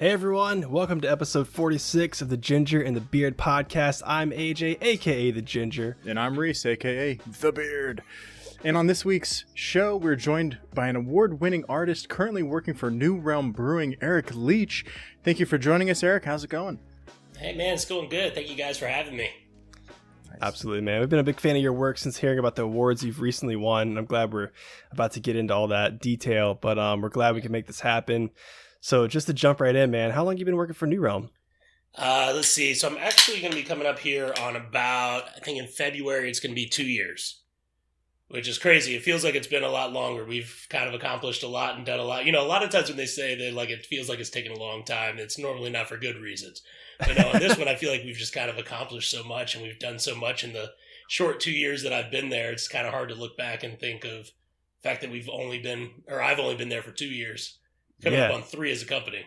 Hey everyone, welcome to episode 46 of the Ginger and the Beard podcast. I'm AJ, aka the Ginger. And I'm Reese, aka the Beard. And on this week's show, we're joined by an award-winning artist currently working for New Realm Brewing, Erik Leach. Thank you for joining us, Erik. How's it going? Hey man, it's going good. Thank you guys for having me. Nice. Absolutely, man. We've been a big fan of your work since hearing about the awards you've recently won. I'm glad we're about to get into all that detail, but we're glad we can make this happen. So just to jump right in, man, how long have you been working for New Realm? Let's see. So I'm actually going to be coming up here on about, I think in February, it's going to be 2 years, which is crazy. It feels like it's been a lot longer. We've kind of accomplished a lot and done a lot. You know, a lot of times when they say that like it feels like it's taken a long time, it's normally not for good reasons. But no, on this one, I feel like we've just kind of accomplished so much and we've done so much in the short 2 years that I've been there. It's kind of hard to look back and think of the fact that I've only been there for 2 years. Coming up on 3 as a company.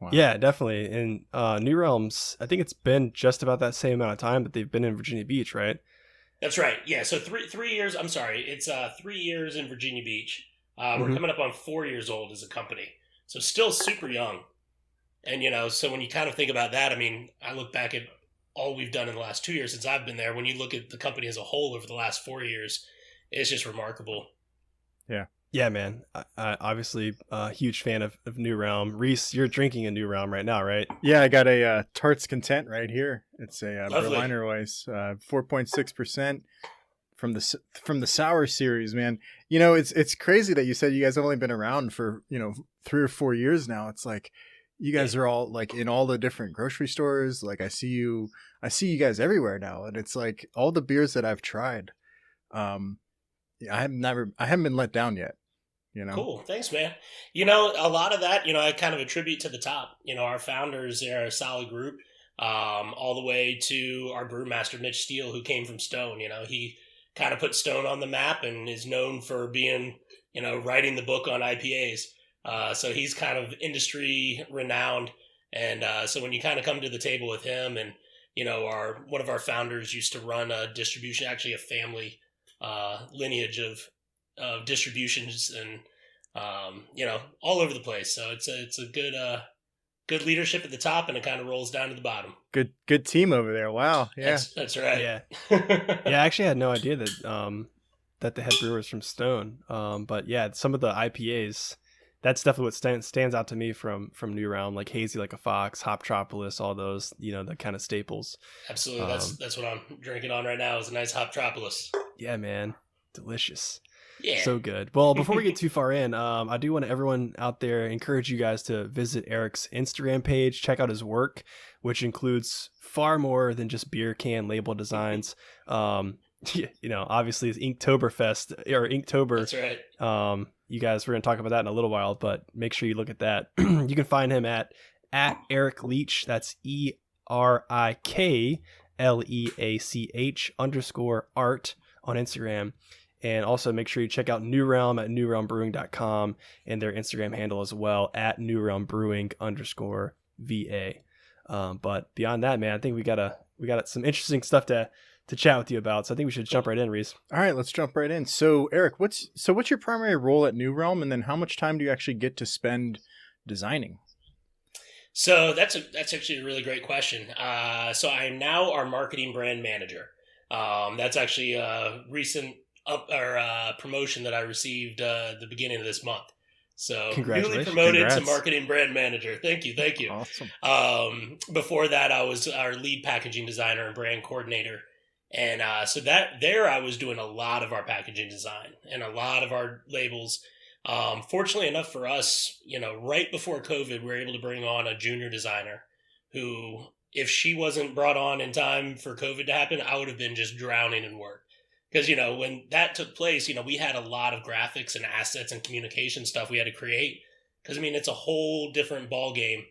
Wow. Yeah, definitely. And New Realms, I think it's been just about that same amount of time that they've been in Virginia Beach, right? That's right. Yeah, so 3 years. I'm sorry, it's 3 years in Virginia Beach. We're coming up on 4 years old as a company, so still super young. And you know, so when you kind of think about that, I mean, I look back at all we've done in the last 2 years since I've been there. When you look at the company as a whole over the last 4 years, it's just remarkable. Yeah. Yeah, man. I obviously a huge fan of New Realm. Reese, you're drinking a New Realm right now, right? Yeah, I got a Tarts Content right here. It's a Lovely. Berliner Weiss, 4.6% from the sour series, man. You know, it's crazy that you said you guys have only been around for, 3 or 4 years now. It's like you guys are all like in all the different grocery stores. Like I see you guys everywhere now, and it's like all the beers that I've tried. I haven't been let down yet. Cool. Thanks, man. You know, a lot of that, I kind of attribute to the top. Our founders are a solid group, all the way to our brewmaster, Mitch Steele, who came from Stone. He kind of put Stone on the map and is known for being, writing the book on IPAs. So he's kind of industry renowned. And so when you kind of come to the table with him and, one of our founders used to run a distribution, actually a family lineage of distributions and all over the place. So it's a good leadership at the top, and it kind of rolls down to the bottom. Good team over there. Wow. Yeah, that's right. Yeah. Yeah, I actually had no idea that that the head brewer was from Stone. But yeah, some of the IPAs, that's definitely what stands out to me from New Realm, like Hazy Like a Fox, Hoptropolis, all those, the kind of staples. Absolutely. That's what I'm drinking on right now is a nice Hoptropolis. Yeah, man. Delicious. Yeah. So good. Well, before we get too far in, I do want everyone out there encourage you guys to visit Erik's Instagram page, check out his work, which includes far more than just beer can label designs. Obviously it's Inktoberfest or Inktober. That's right. You guys, we're going to talk about that in a little while, but make sure you look at that. You can find him at Erik Leach. That's ERIKLEACH _art on Instagram. And also make sure you check out New Realm at newrealmbrewing.com and their Instagram handle as well at newrealmbrewing _VA. But beyond that, man, I think we got some interesting stuff to chat with you about. So I think we should jump right in, Reese. All right, let's jump right in. So Erik, what's your primary role at New Realm, and then how much time do you actually get to spend designing? So that's actually a really great question. So I am now our marketing brand manager. That's actually a recent promotion that I received the beginning of this month. So newly promoted to marketing brand manager. Thank you. Awesome. Before that, I was our lead packaging designer and brand coordinator. And so I was doing a lot of our packaging design and a lot of our labels. Fortunately enough for us, right before COVID, we were able to bring on a junior designer who, if she wasn't brought on in time for COVID to happen, I would have been just drowning in work. Because, when that took place, we had a lot of graphics and assets and communication stuff we had to create. Because, it's a whole different ball game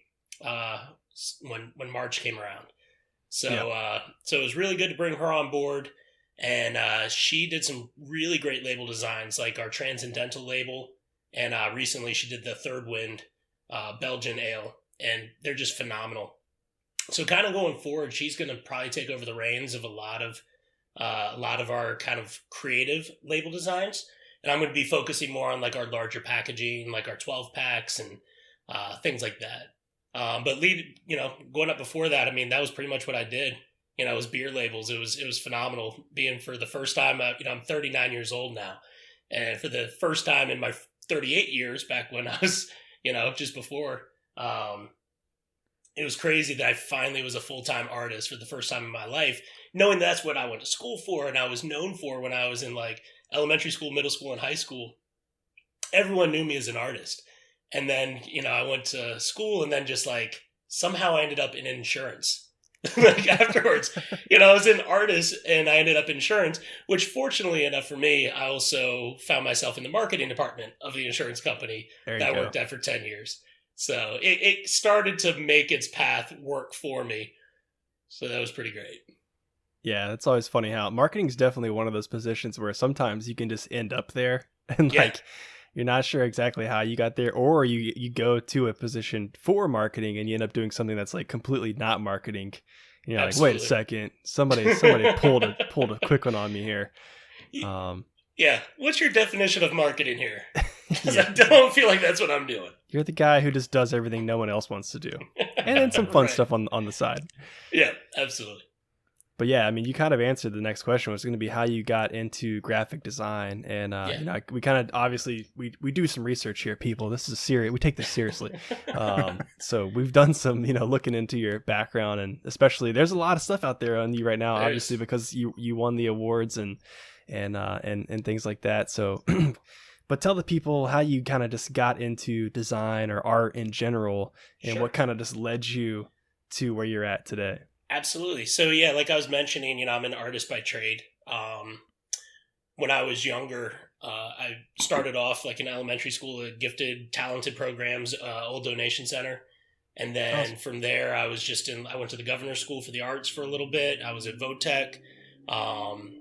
when March came around. So so it was really good to bring her on board. And she did some really great label designs, like our Transcendental label. And recently she did the Third Wind Belgian Ale. And they're just phenomenal. So kind of going forward, she's going to probably take over the reins of a lot of our kind of creative label designs. And I'm going to be focusing more on like our larger packaging, like our 12 packs and things like that. But going up before that, I mean, that was pretty much what I did. It was beer labels. It was phenomenal being for the first time. I'm 39 years old now, and for the first time in my 38 years back when I was, just before, it was crazy that I finally was a full-time artist for the first time in my life, knowing that's what I went to school for and I was known for when I was in like elementary school, middle school, and high school. Everyone knew me as an artist. And then, I went to school and then just like somehow I ended up in insurance. Like afterwards, I was an artist and I ended up in insurance, which fortunately enough for me, I also found myself in the marketing department of the insurance company that I worked at for 10 years. So it started to make its path work for me. So that was pretty great. Yeah, it's always funny how marketing is definitely one of those positions where sometimes you can just end up there and like you're not sure exactly how you got there, or you go to a position for marketing and you end up doing something that's like completely not marketing. And you're Absolutely. like, wait a second, somebody pulled a quick one on me here. Yeah. What's your definition of marketing here? Because I don't feel like that's what I'm doing. You're the guy who just does everything no one else wants to do. And then some fun stuff on the side. Yeah, absolutely. But yeah, I mean, you kind of answered the next question, was going to be how you got into graphic design. And, we kind of, obviously, we do some research here, people. This is serious. We take this seriously. So we've done some, looking into your background, and especially there's a lot of stuff out there on you right now, obviously, because you won the awards and things like that. So, but tell the people how you kind of just got into design or art in general, and what kind of just led you to where you're at today. Absolutely. So yeah, like I was mentioning, I'm an artist by trade. When I was younger, I started off like in elementary school, a gifted, talented programs, old donation center. And then from there, I went to the governor's school for the arts for a little bit. I was at Votech. And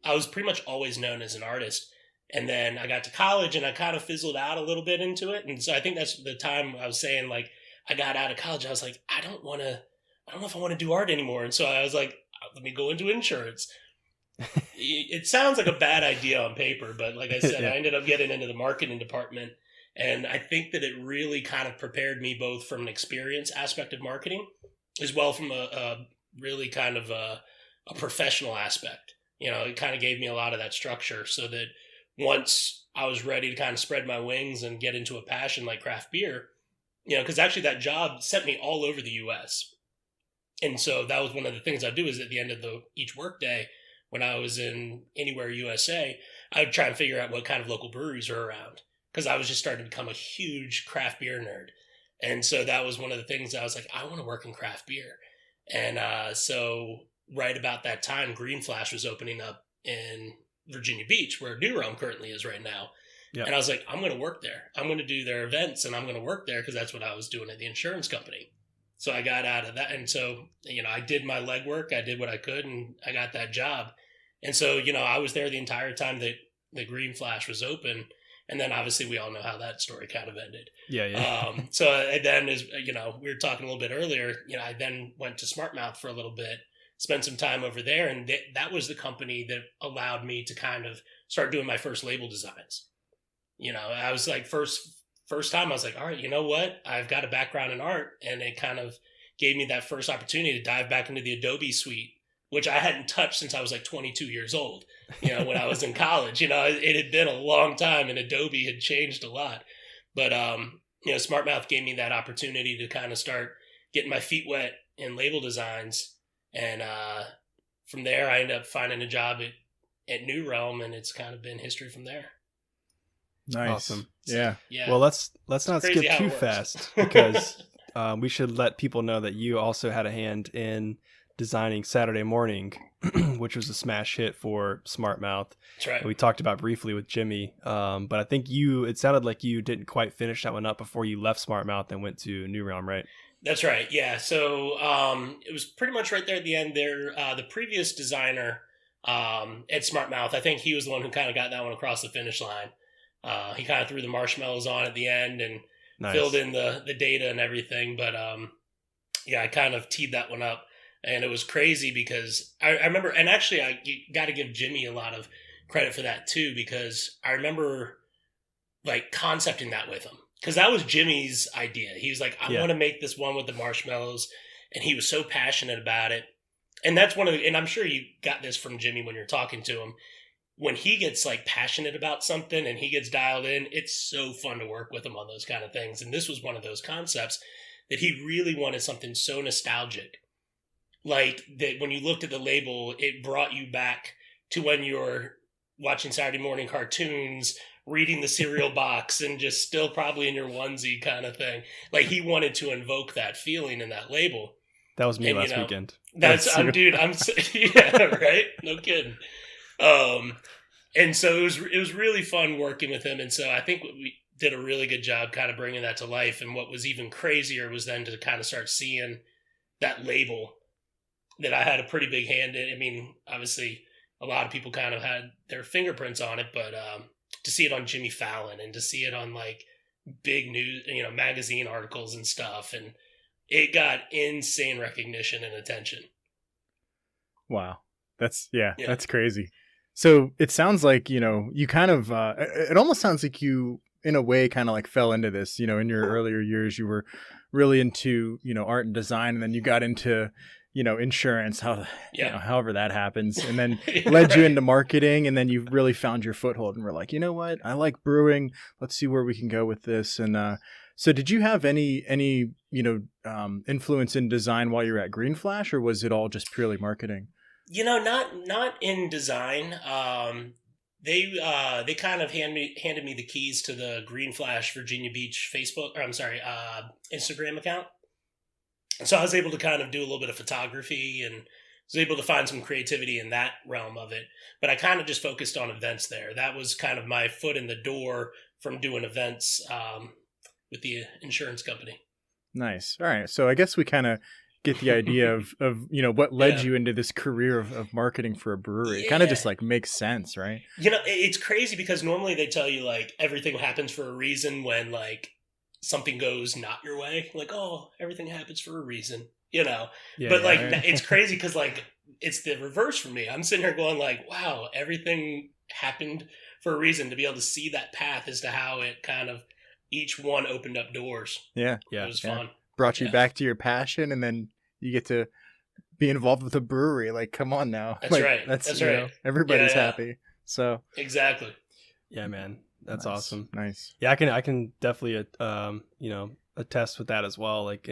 I was pretty much always known as an artist. And then I got to college and I kind of fizzled out a little bit into it. And so I think that's the time I was saying, like, I got out of college. I was like, I don't know if I want to do art anymore. And so I was like, let me go into insurance. It sounds like a bad idea on paper, but like I said, I ended up getting into the marketing department. And I think that it really kind of prepared me both from an experience aspect of marketing, as well from a really kind of a professional aspect. It kind of gave me a lot of that structure so that once I was ready to kind of spread my wings and get into a passion like craft beer, because actually that job sent me all over the U.S. And so that was one of the things I'd do is at the end of each workday, when I was in anywhere USA, I would try and figure out what kind of local breweries are around, because I was just starting to become a huge craft beer nerd. And so that was one of the things I was like, I want to work in craft beer. And so right about that time, Green Flash was opening up in Virginia Beach, where New Realm currently is right now. Yep. And I was like, I'm going to work there. I'm going to do their events and I'm going to work there because that's what I was doing at the insurance company. So I got out of that. And so, I did my legwork. I did what I could and I got that job. And so, I was there the entire time that the Green Flash was open. And then obviously we all know how that story kind of ended. Yeah. So then, as we were talking a little bit earlier, I then went to Smartmouth for a little bit, spent some time over there. And that was the company that allowed me to kind of start doing my first label designs. I was like, first time I was like, all right, you know what? I've got a background in art. And it kind of gave me that first opportunity to dive back into the Adobe suite, which I hadn't touched since I was like 22 years old, when I was in college. It had been a long time and Adobe had changed a lot. But, Smartmouth gave me that opportunity to kind of start getting my feet wet in label designs. And from there, I ended up finding a job at New Realm, and it's kind of been history from there. Nice. Awesome. Yeah. Well, let's not skip too fast because we should let people know that you also had a hand in designing Saturday Morning, which was a smash hit for Smartmouth. That's right. We talked about briefly with Jimmy, but I think it sounded like you didn't quite finish that one up before you left Smartmouth and went to New Realm, right? That's right. Yeah. So it was pretty much right there at the end there. The previous designer at Smartmouth, I think he was the one who kind of got that one across the finish line. He kind of threw the marshmallows on at the end and filled in the data and everything. But I kind of teed that one up. And it was crazy because I remember, and actually you got to give Jimmy a lot of credit for that too, because I remember like concepting that with him. because that was Jimmy's idea. He was like, I Yeah. want to make this one with the marshmallows. And he was so passionate about it. And that's one of the, and I'm sure you got this from Jimmy when you're talking to him. When he gets like passionate about something and he gets dialed in, it's so fun to work with him on those kind of things. And this was one of those concepts that he really wanted something so nostalgic. Like that when you looked at the label, it brought you back to when you were watching Saturday morning cartoons, reading the cereal box, and just still probably in your onesie kind of thing. Like he wanted to invoke that feeling in that label. That was me And, last weekend. Dude, yeah, right? No kidding. And so it was really fun working with him. And so I think we did a really good job kind of bringing that to life. And what was even crazier was then to kind of start seeing that label that I had a pretty big hand in. I mean, obviously a lot of people kind of had their fingerprints on it, but to see it on Jimmy Fallon and to see it on like big news, magazine articles and stuff. And it got insane recognition and attention. Wow. That's crazy. So it sounds like, you kind of, it almost sounds like you, in a way, kind of like fell into this, in your earlier years, you were really into, art and design, and then you got into, insurance, however that happens, and then led you into marketing, and then you really found your foothold and were like, you know what, I like brewing. Let's see where we can go with this. And, so did you have any influence in design while you were at Green Flash, or was it all just purely marketing? Not in design. They kind of handed me the keys to the Green Flash Virginia Beach Instagram account. And so I was able to kind of do a little bit of photography and was able to find some creativity in that realm of it. But I kind of just focused on events there. That was kind of my foot in the door from doing events with the insurance company. Nice. All right. So I guess we kind of get the idea of what led you into this career of marketing for a brewery. It kind of just like makes sense, right? It's crazy because normally they tell you like everything happens for a reason when like something goes not your way. Like, oh, everything happens for a reason, but like it's crazy because like it's the reverse for me. I'm sitting here going like, wow, everything happened for a reason, to be able to see that path as to how it kind of each one opened up doors. Yeah. It was fun. Brought you back to your passion, and then you get to be involved with a brewery. Like, come on now. That's right. That's right. Everybody's happy. So exactly. Yeah, man. That's nice. awesome. Nice. Yeah, I can definitely attest with that as well. Like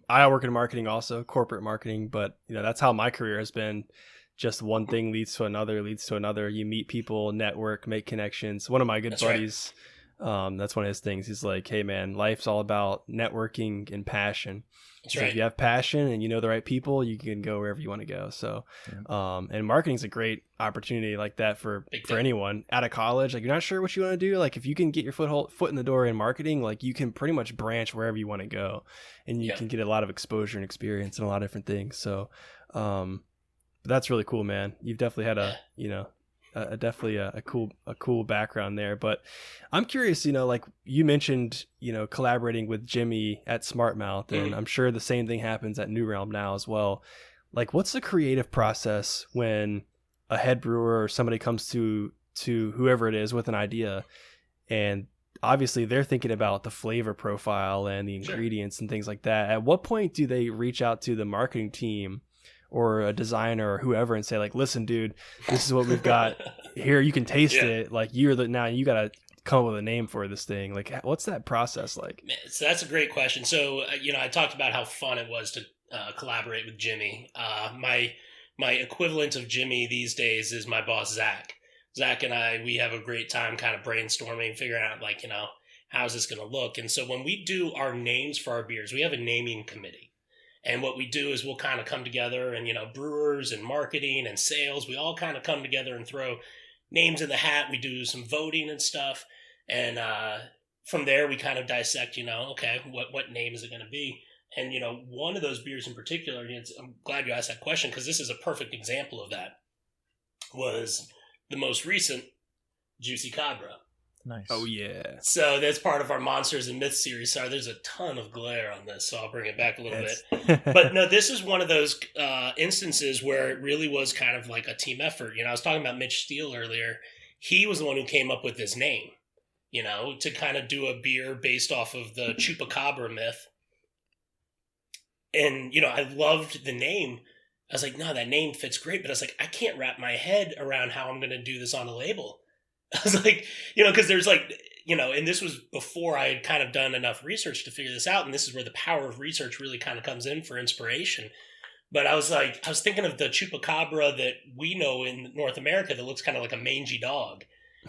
I work in marketing also, corporate marketing, but that's how my career has been. Just one thing leads to another. You meet people, network, make connections. One of my good buddies, that's one of his things. He's like, hey man, life's all about networking and passion. So if you have passion and you know the right people, you can go wherever you want to go. So, and marketing is a great opportunity like that for anyone out of college. Like you're not sure what you want to do. Like if you can get your foot in the door in marketing, like you can pretty much branch wherever you want to go, and you can get a lot of exposure and experience in a lot of different things. So, that's really cool, man. You've definitely had a cool background there. But I'm curious, like you mentioned, collaborating with Jimmy at Smartmouth, and I'm sure the same thing happens at New Realm now as well. Like, what's the creative process when a head brewer or somebody comes to whoever it is with an idea, and obviously they're thinking about the flavor profile and the ingredients and things like that. At what point do they reach out to the marketing team or a designer or whoever and say like, listen, dude, this is what we've got here. You can taste it. Like now you got to come up with a name for this thing. Like, what's that process like? So that's a great question. So, I talked about how fun it was to collaborate with Jimmy. My equivalent of Jimmy these days is my boss, Zach. Zach and I, we have a great time kind of brainstorming, figuring out like, how's this going to look? And so when we do our names for our beers, we have a naming committee. And what we do is we'll kind of come together and, brewers and marketing and sales, we all kind of come together and throw names in the hat. We do some voting and stuff. And from there, we kind of dissect, okay, what name is it going to be? And, one of those beers in particular, I'm glad you asked that question because this is a perfect example of that, was the most recent Juicy Cabra. Nice. Oh, yeah. So that's part of our Monsters and Myths series. Sorry, there's a ton of glare on this, so I'll bring it back a little bit. But no, this is one of those instances where it really was kind of like a team effort. I was talking about Mitch Steele earlier. He was the one who came up with this name. to kind of do a beer based off of the Chupacabra myth. And, I loved the name. I was like, no, that name fits great. But I was like, I can't wrap my head around how I'm going to do this on a label. I was like, because there's like, and this was before I had kind of done enough research to figure this out. And this is where the power of research really kind of comes in for inspiration. But I was thinking of the Chupacabra that we know in North America that looks kind of like a mangy dog.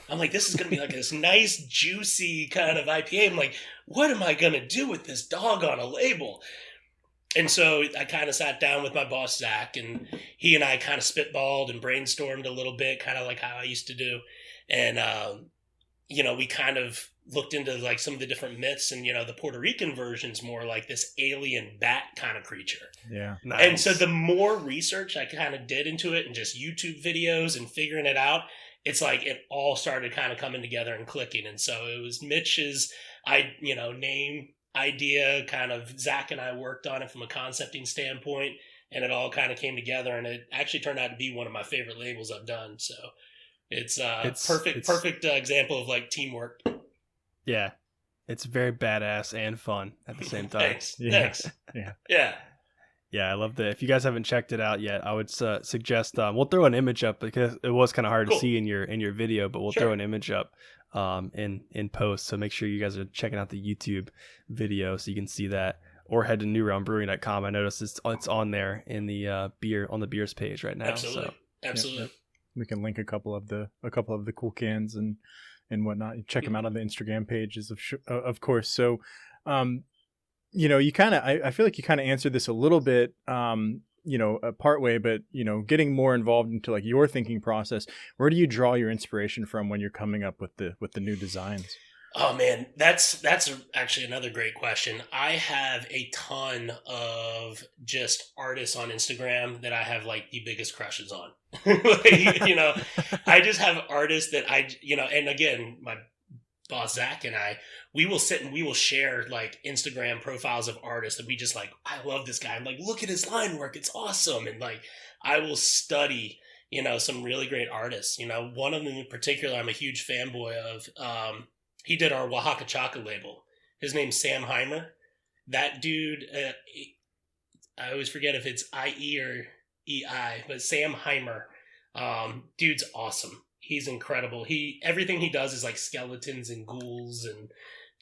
I'm like, this is going to be like this nice, juicy kind of IPA. I'm like, what am I going to do with this dog on a label? And so I kind of sat down with my boss, Zach, and he and I kind of spitballed and brainstormed a little bit, kind of like how I used to do. And, we kind of looked into like some of the different myths, and, the Puerto Rican version's more like this alien bat kind of creature. Yeah. Nice. And so the more research I kind of did into it and just YouTube videos and figuring it out, it's like it all started kind of coming together and clicking. And so it was Mitch's, name idea, kind of Zach and I worked on it from a concepting standpoint, and it all kind of came together, and it actually turned out to be one of my favorite labels I've done. So it's perfect example of like teamwork. Yeah. It's very badass and fun at the same time. Thanks. Yeah. Thanks. Yeah. Yeah. Yeah, I love that. If you guys haven't checked it out yet, I would suggest we'll throw an image up because it was kind of hard to see in your video, but we'll throw an image up in post. So make sure you guys are checking out the YouTube video so you can see that, or head to newroundbrewing.com. I noticed it's on there in the beers page right now. Absolutely. So. Absolutely. Yep. We can link a couple of the cool cans and whatnot. Check them out on the Instagram pages of course. So, you kind of, I feel like you kind of answered this a little bit, part way, but, getting more involved into like your thinking process, where do you draw your inspiration from when you're coming up with the new designs? Oh man, that's actually another great question. I have a ton of just artists on Instagram that I have like the biggest crushes on. I just have artists that and again, my boss Zach and we will sit and we will share like Instagram profiles of artists that we just like, I love this guy. I'm like, look at his line work. It's awesome. And like, I will study, some really great artists. One of them in particular, I'm a huge fanboy of. He did our Oaxaca chocolate label. His name's Sam Heimer. That dude, I always forget if it's I-E or E-I, but Sam Heimer. Dude's awesome. He's incredible. Everything he does is like skeletons and ghouls and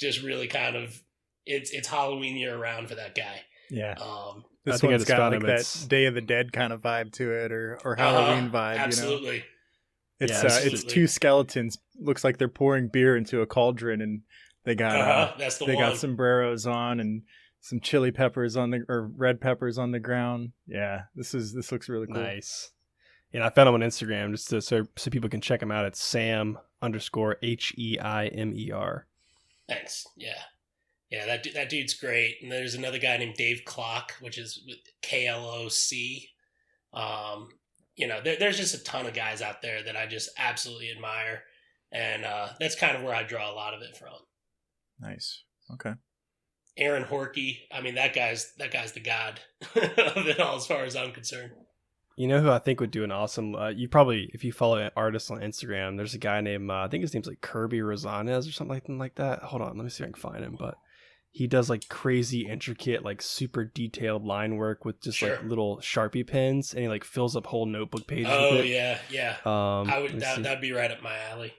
just really kind of, it's Halloween year round for that guy. Yeah. I This think I one's just got found like him. that Day of the Dead kind of vibe to it, or Halloween vibe. Absolutely. It's two skeletons. Looks like they're pouring beer into a cauldron, and they got that's the they one. got sombreros on and some chili peppers or red peppers on the ground. Yeah, this looks really cool. Nice. And I found him on Instagram just so people can check him out. It's Sam_Heimer. Thanks. Yeah. Yeah, that dude's great. And there's another guy named Dave Clock, which is with KLOC. There's just a ton of guys out there that I just absolutely admire. And that's kind of where I draw a lot of it from. Nice. Okay. Aaron Horkey. I mean, that guy's the god of it all as far as I'm concerned. You know who I think would do an awesome, you probably, if you follow artists on Instagram, there's a guy named, I think his name's like Kirby Rosales or something like that. Hold on, let me see if I can find him. But he does like crazy, intricate, like super detailed line work with just like little Sharpie pens, and he like fills up whole notebook pages with it. Yeah. That'd be right up my alley.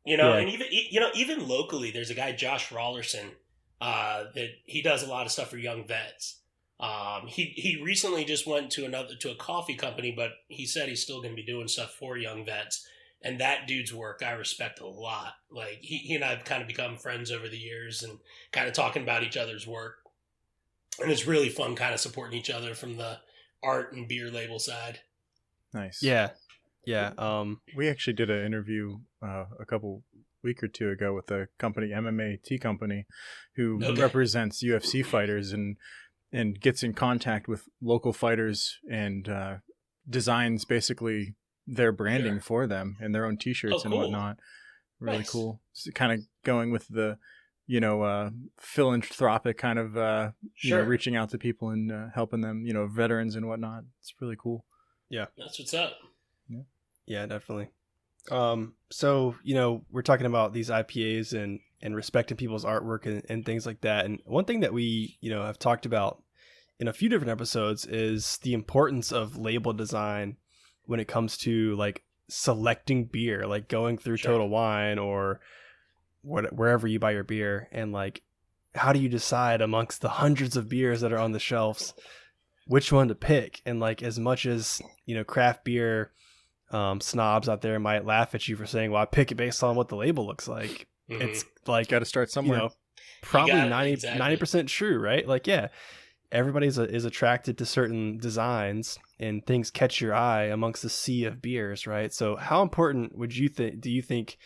And even locally, there's a guy, Josh Rollerson, that he does a lot of stuff for young vets. He recently just went to a coffee company, but he said he's still going to be doing stuff for young vets. And that dude's work I respect a lot. Like he and I have kind of become friends over the years and kind of talking about each other's work. And it's really fun kind of supporting each other from the art and beer label side. Nice. Yeah. We actually did an interview a week or two ago with a company, MMA Tea Company, who represents UFC fighters and gets in contact with local fighters and designs basically their branding for them and their own t-shirts and whatnot. Really cool. So kind of going with the, philanthropic kind of, reaching out to people and helping them, veterans and whatnot. It's really cool. Yeah. That's what's up. Yeah, definitely. So, we're talking about these IPAs and respecting people's artwork and things like that. And one thing that we, have talked about in a few different episodes is the importance of label design when it comes to like selecting beer, like going through Sure. Total Wine or wherever you buy your beer. And like, how do you decide amongst the hundreds of beers that are on the shelves, which one to pick? And like, as much as, craft beer snobs out there might laugh at you for saying, well, I pick it based on what the label looks like. Mhm. It's like, Got to start somewhere. probably got it, 90, exactly. 90% true, right? Like, yeah, everybody is attracted to certain designs and things catch your eye amongst the sea of beers, right? So how important do you think,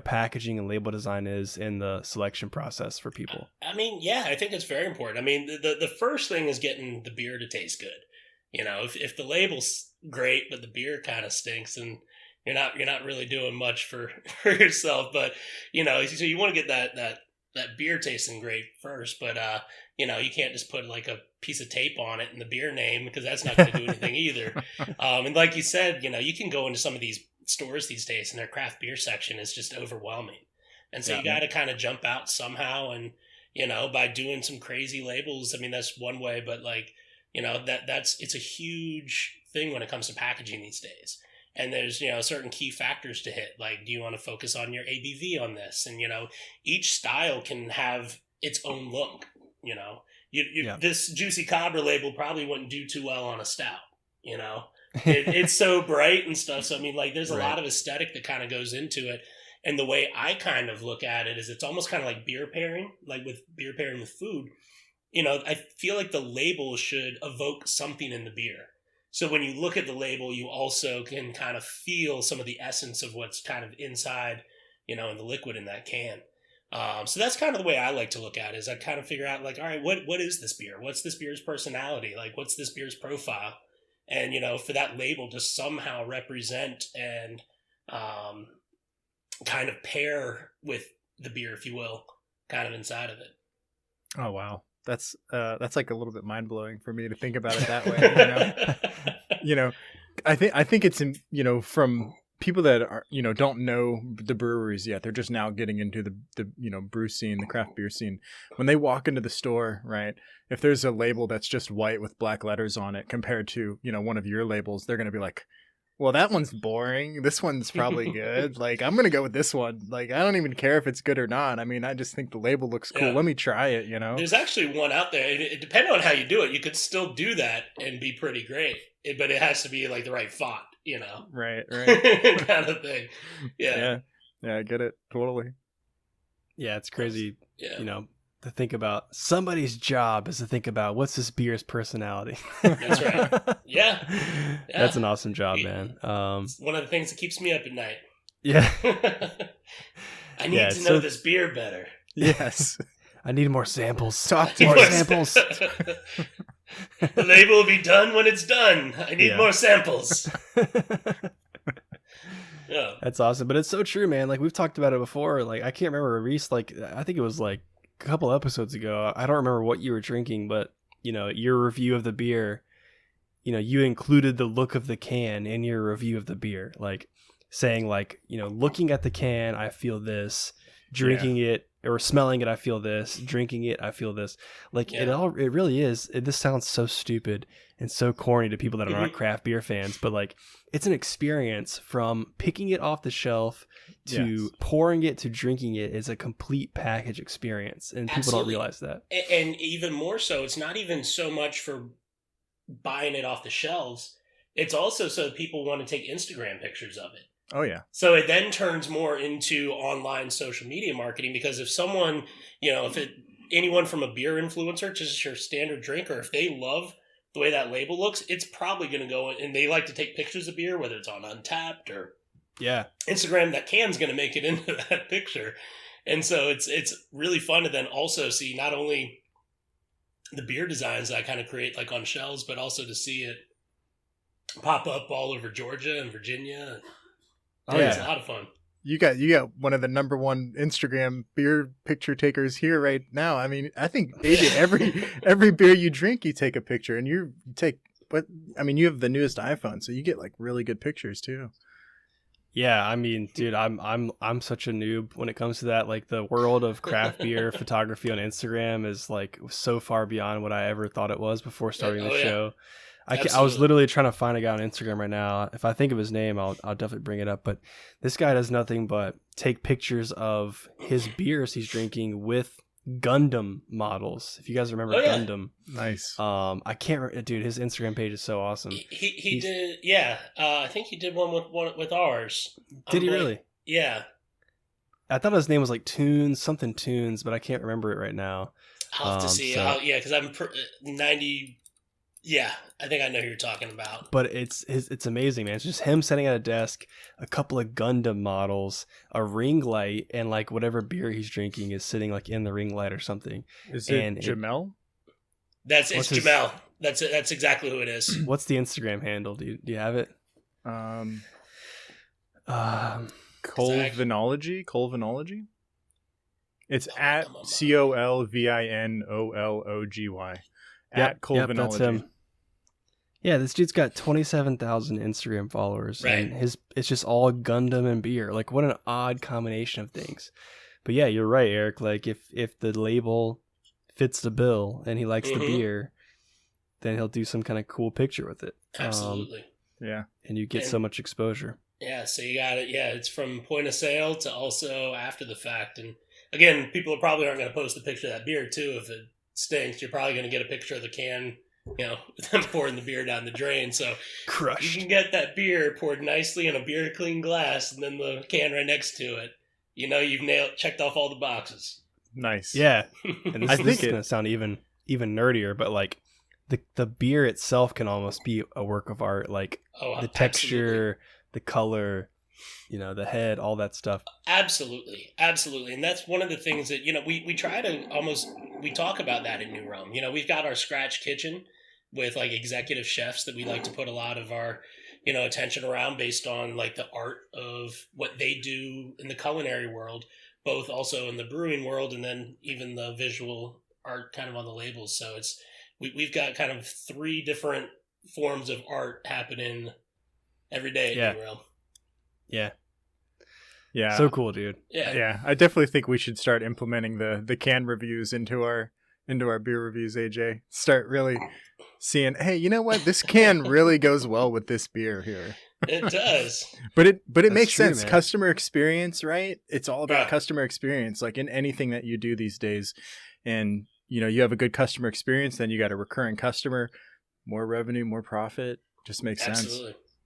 packaging and label design is in the selection process for people? I mean, yeah, I think it's very important. I mean, the first thing is getting the beer to taste good. If the label's great but the beer kind of stinks, and you're not really doing much for yourself. But so you want to get that beer tasting great first. But you can't just put like a piece of tape on it and the beer name, because that's not going to do anything either. And like you said, you can go into some of these stores these days and their craft beer section is just overwhelming. And so you got to kind of jump out somehow. And, by doing some crazy labels, I mean, that's one way, but like, it's a huge thing when it comes to packaging these days. And there's, certain key factors to hit. Like, do you want to focus on your ABV on this? And, each style can have its own look, This Juicy Cobra label probably wouldn't do too well on a stout, it's so bright and stuff. So, I mean, like, there's a lot of aesthetic that kind of goes into it. And the way I kind of look at it is it's almost kind of like beer pairing, like with beer pairing with food. I feel like the label should evoke something in the beer. So when you look at the label, you also can kind of feel some of the essence of what's kind of inside, in the liquid in that can. So that's kind of the way I like to look at it, is I kind of figure out like, all right, what is this beer? What's this beer's personality? Like, what's this beer's profile? And, for that label to somehow represent and kind of pair with the beer, if you will, kind of inside of it. Oh, wow. That's like a little bit mind blowing for me to think about it that way. I think it's from people that are, don't know the breweries yet. They're just now getting into the brew scene, the craft beer scene. When they walk into the store, right? If there's a label that's just white with black letters on it compared to, one of your labels, they're going to be like, well, that one's boring. This one's probably good. Like, I'm going to go with this one. Like, I don't even care if it's good or not. I mean, I just think the label looks cool. Yeah. Let me try it, There's actually one out there. Depending on how you do it, you could still do that and be pretty great. But it has to be like the right font, Right. kind of thing. Yeah, I get it. Totally. Yeah, it's crazy, to think about. Somebody's job is to think about what's this beer's personality. That's right. Yeah. That's an awesome job, man. It's one of the things that keeps me up at night. Yeah. I need to know this beer better. Yes. I need more samples. Talk to more samples. The label will be done when it's done. I need more samples. Yeah. That's awesome. But it's so true, man. Like, we've talked about it before. Like, I can't remember, Reese, like, I think it was like a couple episodes ago. I don't remember what you were drinking, but, your review of the beer, you included the look of the can in your review of the beer. Like, saying like, looking at the can, I feel this. Drinking it or smelling it, I feel this. Drinking it, I feel this. Like, it really is. This sounds so stupid and so corny to people that are not craft beer fans, but like, it's an experience from picking it off the shelf to pouring it to drinking it is a complete package experience, and people don't realize that. And even more so, it's not even so much for buying it off the shelves. It's also so people want to take Instagram pictures of it. Oh, yeah. So it then turns more into online social media marketing, because if someone, anyone from a beer influencer to just your standard drinker, if they love the way that label looks, it's probably going to go, and they like to take pictures of beer, whether it's on Untapped or Instagram, that can's going to make it into that picture. And so it's really fun to then also see not only the beer designs that I kind of create like on shelves, but also to see it pop up all over Georgia and Virginia. It's a lot of fun. You got one of the number one Instagram beer picture takers here right now. I mean, I think AJ, every beer you drink, you take a picture, and you take. But I mean, you have the newest iPhone, so you get like really good pictures too. Yeah, I mean, dude, I'm such a noob when it comes to that. Like the world of craft beer photography on Instagram is like so far beyond what I ever thought it was before starting the show. I was literally trying to find a guy on Instagram right now. If I think of his name, I'll definitely bring it up. But this guy does nothing but take pictures of his beers he's drinking with Gundam models. If you guys remember Gundam, nice. I can't remember, dude. His Instagram page is so awesome. He did, yeah. I think he did one with ours. Did he really? Yeah. I thought his name was like Tunes, but I can't remember it right now. I'll have to see. So, yeah, because I'm 90. Yeah, I think I know who you're talking about. But it's amazing, man. It's just him sitting at a desk, a couple of Gundam models, a ring light, and like whatever beer he's drinking is sitting like in the ring light or something. Is it Jamel? It's Jamel. That's exactly who it is. What's the Instagram handle? Do you have it? Colvinology. It's at COLVINOLOGY. At Colvinology. That's him. Yeah, this dude's got 27,000 Instagram followers, right. And it's just all Gundam and beer. Like, what an odd combination of things. But yeah, you're right, Eric. Like, if the label fits the bill and he likes the beer, then he'll do some kind of cool picture with it. Absolutely. Yeah, and you get so much exposure. Yeah, so you got it. Yeah, it's from point of sale to also after the fact. And again, people probably aren't going to post a picture of that beer too if it stinks. You're probably going to get a picture of the can, them pouring the beer down the drain. So crushed. You can get that beer poured nicely in a beer clean glass and then the can right next to it. You've checked off all the boxes. Nice. Yeah. And this is going to sound even nerdier, but like the beer itself can almost be a work of art. Like the texture, absolutely. The color, the head, all that stuff. Absolutely. And that's one of the things that, we try to we talk about that in New Realm. We've got our scratch kitchen with like executive chefs that we like to put a lot of our, attention around based on like the art of what they do in the culinary world, both also in the brewing world and then even the visual art kind of on the labels. So we've got kind of 3 different forms of art happening every day at New Realm. Yeah. So cool, dude. Yeah. I definitely think we should start implementing the can reviews into our beer reviews, AJ. Start really seeing, hey, you know what? This can really goes well with this beer here. It does. But it makes sense. Man. Customer experience, right? It's all about customer experience, like in anything that you do these days. And, you have a good customer experience, then you got a recurring customer, more revenue, more profit. Just makes sense.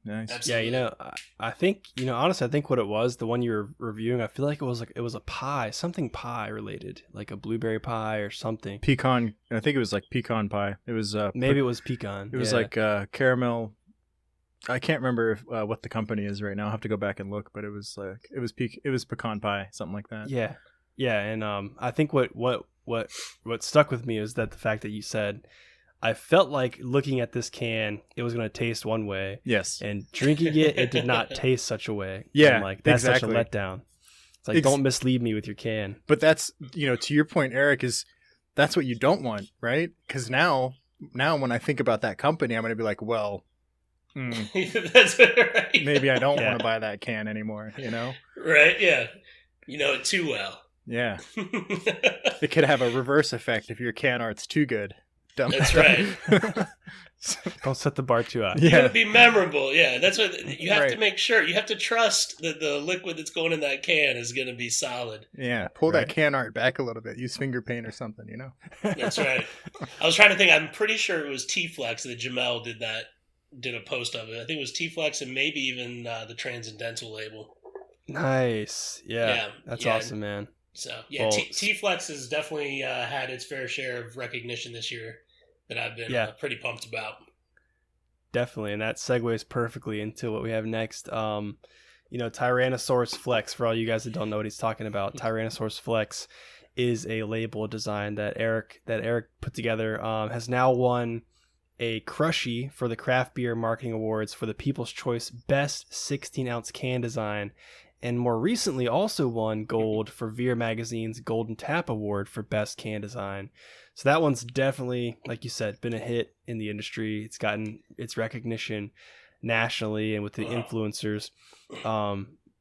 Nice. Absolutely. Yeah, I think, honestly, I think what it was, the one you were reviewing, I feel like it was a pie, something pie related, like a blueberry pie or something. Pecan. I think it was like pecan pie. It was maybe it was pecan. It was like caramel. I can't remember what the company is right now. I'll have to go back and look, but it was pecan pie, something like that. Yeah. Yeah, and I think what stuck with me is that the fact that you said, I felt like looking at this can, it was going to taste one way. Yes. And drinking it did not taste such a way. Yeah, and like that's exactly. such a letdown. It's like, don't mislead me with your can. But that's, to your point, Eric, that's what you don't want, right? Because now when I think about that company, I'm going to be like, well, that's right. Maybe I don't want to buy that can anymore, Right, yeah. You know it too well. Yeah. It could have a reverse effect if your can art's too good. That's right. Don't set the bar too high. You gotta be memorable. Yeah, that's what you have to make sure. You have to trust that the liquid that's going in that can is going to be solid. Yeah, pull that can art back a little bit. Use finger paint or something, That's right. I was trying to think. I'm pretty sure it was T-Flex that Jamel did a post of it. I think it was T-Flex and maybe even the Transcendental label. Nice. Yeah. That's awesome, man. So, yeah, T-Flex has definitely had its fair share of recognition this year that I've been pretty pumped about. Definitely, and that segues perfectly into what we have next. Tyrannosaurus Flex, for all you guys that don't know what he's talking about, Tyrannosaurus Flex is a label design that Eric put together, has now won a Crushie for the Craft Beer Marketing Awards for the People's Choice Best 16-ounce can design, and more recently also won gold for Veer Magazine's Golden Tap Award for Best Can Design. So that one's definitely, like you said, been a hit in the industry. It's gotten its recognition nationally and with the influencers.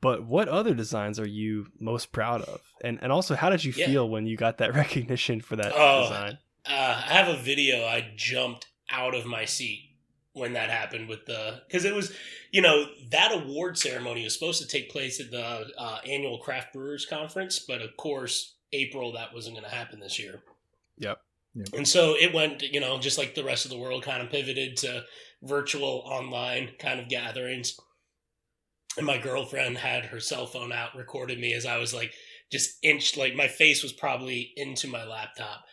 But what other designs are you most proud of? And also, how did you feel when you got that recognition for that design? I have a video. I jumped out of my seat when that happened because it was, that award ceremony was supposed to take place at the annual Craft Brewers Conference, but of course, April, that wasn't going to happen this year. Yep. And so it went, just like the rest of the world, kind of pivoted to virtual online kind of gatherings. And my girlfriend had her cell phone out, recorded me as I was like just my face was probably into my laptop.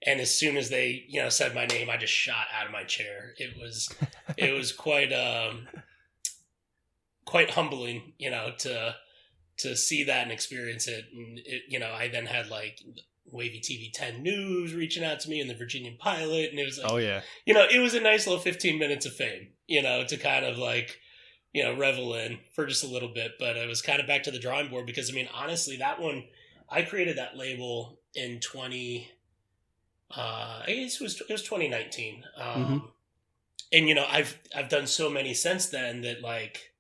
And as soon as they, said my name, I just shot out of my chair. It was quite humbling, to see that and experience it. And I then had like Wavy TV 10 News reaching out to me and the Virginian Pilot, and it was like, oh yeah, it was a nice little 15 minutes of fame, to kind of like, revel in for just a little bit. But it was kind of back to the drawing board because honestly, that one, I created that label in I guess it was 2019. And I've done so many since then that like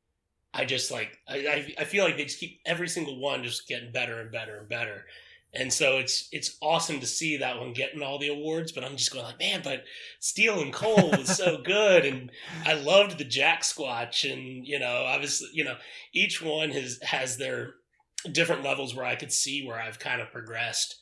I just like I feel like they just keep every single one just getting better and better and better. And so it's awesome to see that one getting all the awards, but I'm just going like, man, but Steel and Coal was so good, and I loved the Jack Squatch, and obviously each one has their different levels where I could see where I've kind of progressed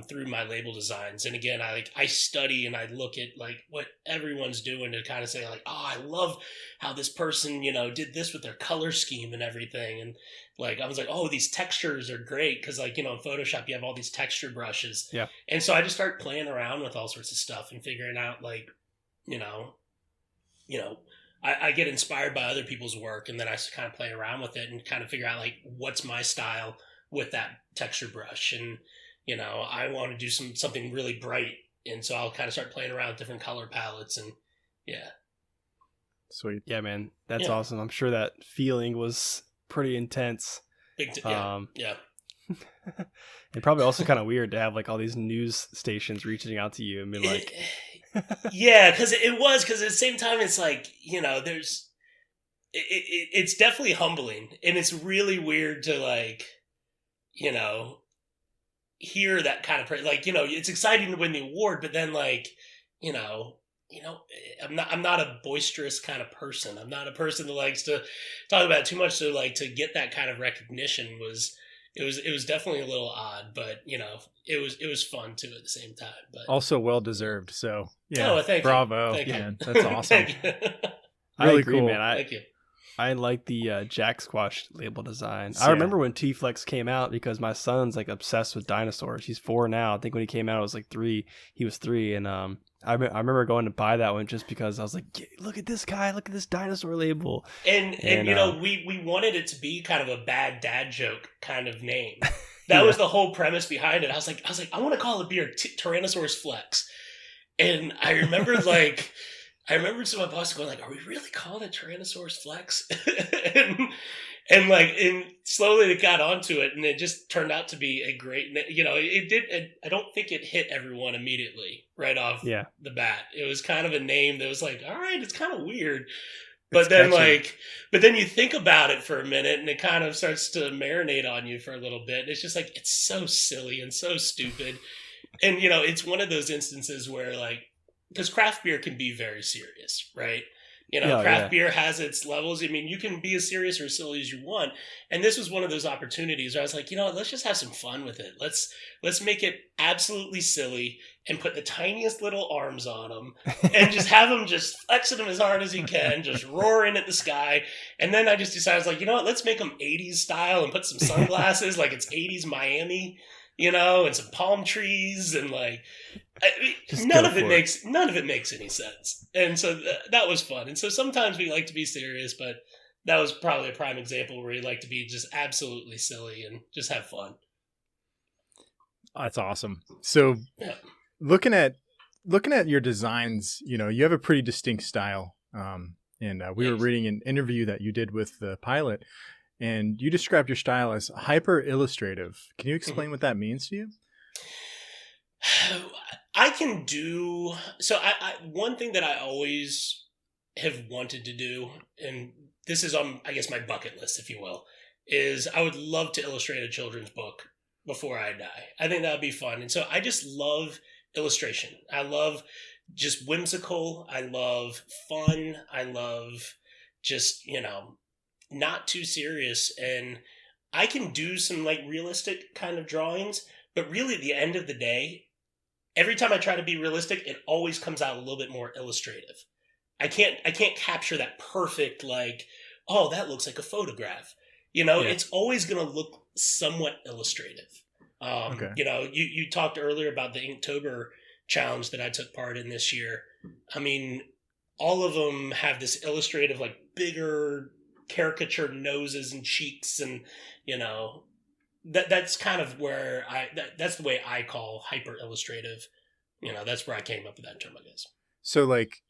through my label designs. And again, I study and I look at like what everyone's doing to kind of say like, oh, I love how this person, did this with their color scheme and everything. And like, I was like, oh, these textures are great. Cause like, in Photoshop, you have all these texture brushes. Yeah. And so I just start playing around with all sorts of stuff and figuring out like, I get inspired by other people's work, and then I kind of play around with it and kind of figure out like, what's my style with that texture brush. And, I want to do something really bright. And so I'll kind of start playing around with different color palettes, and yeah. Sweet. Yeah, man. That's awesome. I'm sure that feeling was pretty intense. Yeah. And probably also kind of weird to have like all these news stations reaching out to you and be like, yeah, because at the same time, it's like, it's definitely humbling, and it's really weird to like, hear that kind of like, it's exciting to win the award, but then like, I'm not a boisterous kind of person. I'm not a person that likes to talk about it too much. So like to get that kind of recognition was definitely a little odd, but it was fun too at the same time. But also well deserved. So yeah, thank bravo, you. man. That's awesome. I Really agree, cool, man. Thank you. I like the Jack Squash label design. Yeah. I remember when T-Flex came out because my son's like obsessed with dinosaurs. He's 4 now. I think when he came out, I was like 3. He was 3, and I remember going to buy that one just because I was like, look at this guy, look at this dinosaur label. And we wanted it to be kind of a bad dad joke kind of name. That Yeah. was the whole premise behind it. I was like, I want to call the beer Tyrannosaurus Flex. And I remember to my boss going like, are we really calling it Tyrannosaurus Flex? and slowly it got onto it, and it just turned out to be a great, it did. I don't think it hit everyone immediately right off the bat. It was kind of a name that was like, all right, it's kind of weird. But then you think about it for a minute, and it kind of starts to marinate on you for a little bit. It's just like, it's so silly and so stupid. And, it's one of those instances where like, because craft beer can be very serious, right? Craft beer has its levels. I mean, you can be as serious or as silly as you want. And this was one of those opportunities where I was like, let's just have some fun with it. Let's make it absolutely silly and put the tiniest little arms on them and just have them just flexing them as hard as you can, just roaring at the sky. And then I just decided, I was like, let's make them 80s style and put some sunglasses like it's 80s Miami, and some palm trees, and like, none of it makes any sense. And so that was fun. And so sometimes we like to be serious, but that was probably a prime example where you like to be just absolutely silly and just have fun. That's awesome. So looking at your designs, you have a pretty distinct style. And we were reading an interview that you did with the pilot, and you described your style as hyper illustrative. Can you explain what that means to you? I can do so. One thing that I always have wanted to do, and this is on, I guess, my bucket list, if you will, is I would love to illustrate a children's book before I die. I think that would be fun. And so I just love illustration. I love just whimsical. I love fun. I love just, not too serious. And I can do some like realistic kind of drawings, but really at the end of the day, every time I try to be realistic, it always comes out a little bit more illustrative. I can't capture that perfect, like, oh, that looks like a photograph. It's always going to look somewhat illustrative. Okay. You talked earlier about the Inktober challenge that I took part in this year. I mean, all of them have this illustrative, like bigger caricature noses and cheeks, and that's kind of where that's the way I call hyper illustrative. That's where I came up with that term, I guess. So like